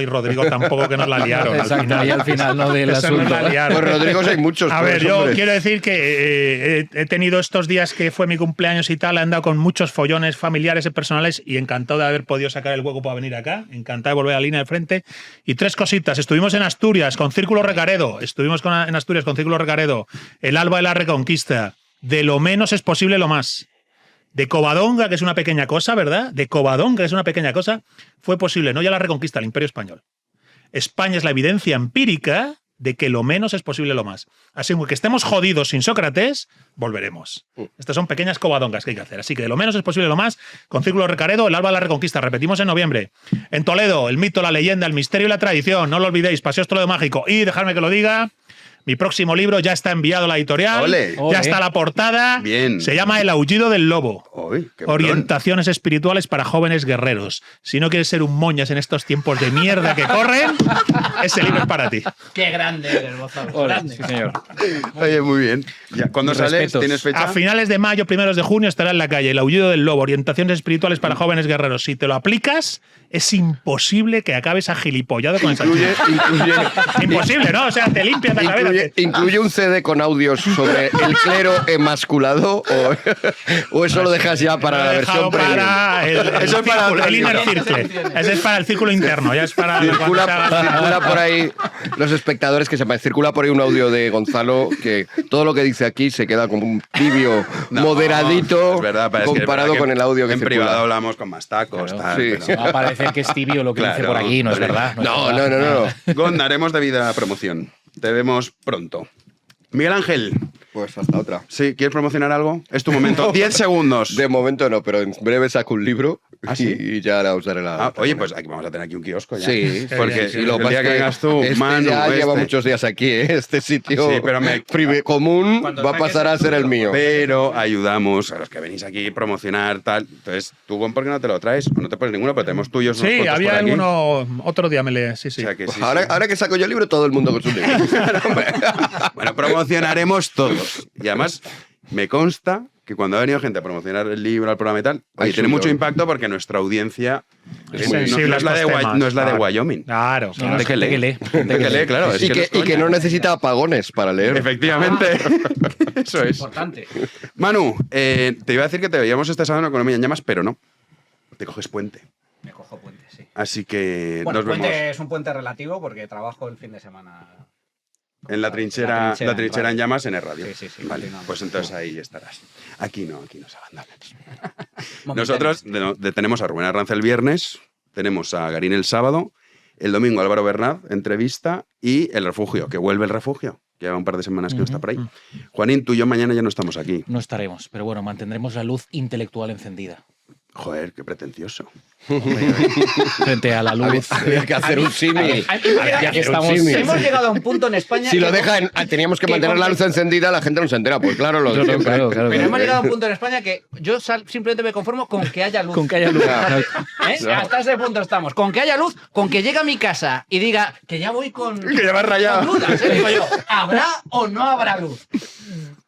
y Rodrigo tampoco, que nos la liaron. Exacto, ahí al final no del Eso asunto. nos la liaron. Pues Rodrigos hay muchos. A ver, yo quiero decir que he tenido estos días que fue mi cumpleaños y tal, he andado con muchos follones familiares y personales y encantado de haber podido sacar el hueco para venir acá, encantado de volver a la línea de frente. Y 3 cositas, estuvimos en Asturias con Círculo Recaredo, en Asturias con Círculo Recaredo, el Alba de la Reconquista, de lo menos es posible lo más. De Covadonga, que es una pequeña cosa, ¿verdad? De Covadonga, que es una pequeña cosa, fue posible, no ya la Reconquista, el Imperio Español. España es la evidencia empírica de que lo menos es posible lo más. Así que estemos jodidos sin Sócrates, volveremos. Estas son pequeñas covadongas que hay que hacer. Así que de lo menos es posible lo más, con Círculo Recaredo, el Alba de la Reconquista. Repetimos en noviembre. En Toledo, el mito, la leyenda, el misterio y la tradición. No lo olvidéis, Paseo Toledo Mágico. Y dejadme que lo diga, mi próximo libro ya está enviado a la editorial. ¡Ole! Ya está la portada. Bien. Se llama El aullido del lobo. ¡Uy, qué Orientaciones espirituales para jóvenes guerreros. Si no quieres ser un moñas en estos tiempos de mierda que corren, ese libro es para ti. Qué grande eres, Gonzalo. Grande. Sí, señor. Oye, muy bien. Ya, ¿cuándo Mis sales? respetos. ¿Tienes fecha? A finales de mayo, primeros de junio estará en la calle El aullido del lobo, orientaciones espirituales para jóvenes guerreros. Si te lo aplicas, es imposible que acabes agilipollado con esa chica. Imposible, ¿no? O sea, te limpias la cabeza. ¿Incluye un CD con audios sobre el clero emasculado o eso lo dejas ya para la versión premium? Eso es para el inner circle. Ese es para el círculo interno. Ya es para circula por ahí los espectadores que sepan. Circula por ahí un audio de Gonzalo que todo lo que dice aquí se queda como un tibio moderadito comparado con el audio que en circula. privado hablamos con más tacos. Claro, sí. Va a parecer que es tibio lo que dice por aquí, no es verdad. No. Gon, haremos debida promoción. Te vemos pronto. Miguel Ángel. Pues hasta otra. Sí, ¿quieres promocionar algo? Es tu momento. 10 segundos. De momento no, pero en breve saco un libro y ya la usaré oye, pues aquí vamos a tener aquí un kiosco ya. Sí, porque sí, lo el día que vengas tú, Manu, ya lleva muchos días aquí, este sitio común va a pasar a ser el mío. Pero ayudamos a los que venís aquí a promocionar tal. Entonces, tú, Gon, ¿por qué no te lo traes? O no te pones ninguno, pero tenemos tuyos. Sí, había alguno, otro día me leí. Sí. O sea que sí, ahora que saco yo el libro, todo el mundo con su libro. Bueno, promocionaremos todos. Y además, me consta que cuando ha venido gente a promocionar el libro al programa y tal, tiene mucho impacto porque nuestra audiencia no es la de Wyoming. Claro. Gente que lee, claro. Y que no necesita apagones para leer. Efectivamente. Eso es. Importante. Manu, te iba a decir que te veíamos este sábado en Economía en Llamas, pero no. Te coges puente. Me cojo puente, sí. Así que Bueno, nos vemos. es un puente relativo porque trabajo el fin de semana. En la trinchera en llamas en el radio. Sí. Vale, pues entonces ahí estarás. Aquí nos abandones. Nosotros tenemos a Rubén Arranza el viernes, tenemos a Garín el sábado, el domingo Álvaro Bernat, entrevista, y el refugio, que vuelve el refugio. Lleva un par de semanas que no está por ahí. Juanín, tú y yo mañana ya no estamos aquí. No estaremos, pero bueno, mantendremos la luz intelectual encendida. Joder, qué pretencioso. Frente a la luz. Había que hacer un símil. Hemos llegado a un punto en España. Si lo dejan, teníamos que mantener la luz encendida, la gente no se entera. Pues claro, lo de siempre. Claro. Pero hemos llegado a un punto en España que yo simplemente me conformo con que haya luz. Hasta ese punto estamos. Con que haya luz, con que llegue a mi casa y diga que ya voy con. Que ya vas rayado. Con dudas, digo yo, ¿habrá o no habrá luz?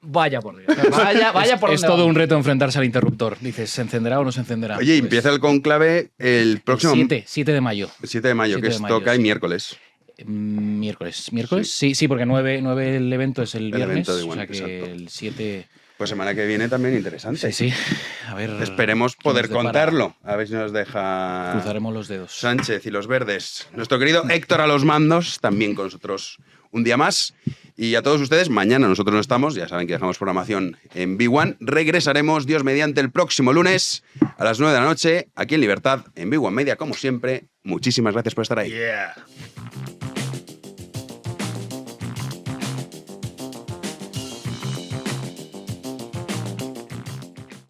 Vaya por Dios. Vaya por Es donde todo vamos. un reto enfrentarse al interruptor. Dices, ¿se encenderá o no se encenderá? Oye, empieza el conclave el próximo... 7 de mayo. 7 de mayo, que toca y miércoles. Miércoles, sí, porque 9 el evento es el viernes, evento de o igual, sea que exacto. el 7... Pues semana que viene también interesante. Sí. A ver... Esperemos poder nos depara. contarlo. A ver si nos deja... Cruzaremos los dedos. Sánchez y los verdes. Nuestro querido Héctor a los mandos, también con nosotros un día más. Y a todos ustedes, mañana nosotros no estamos, ya saben que dejamos programación en B1. Regresaremos, Dios mediante, el próximo lunes a las 9 de la noche, aquí en Libertad, en B1 Media, como siempre. Muchísimas gracias por estar ahí. Yeah.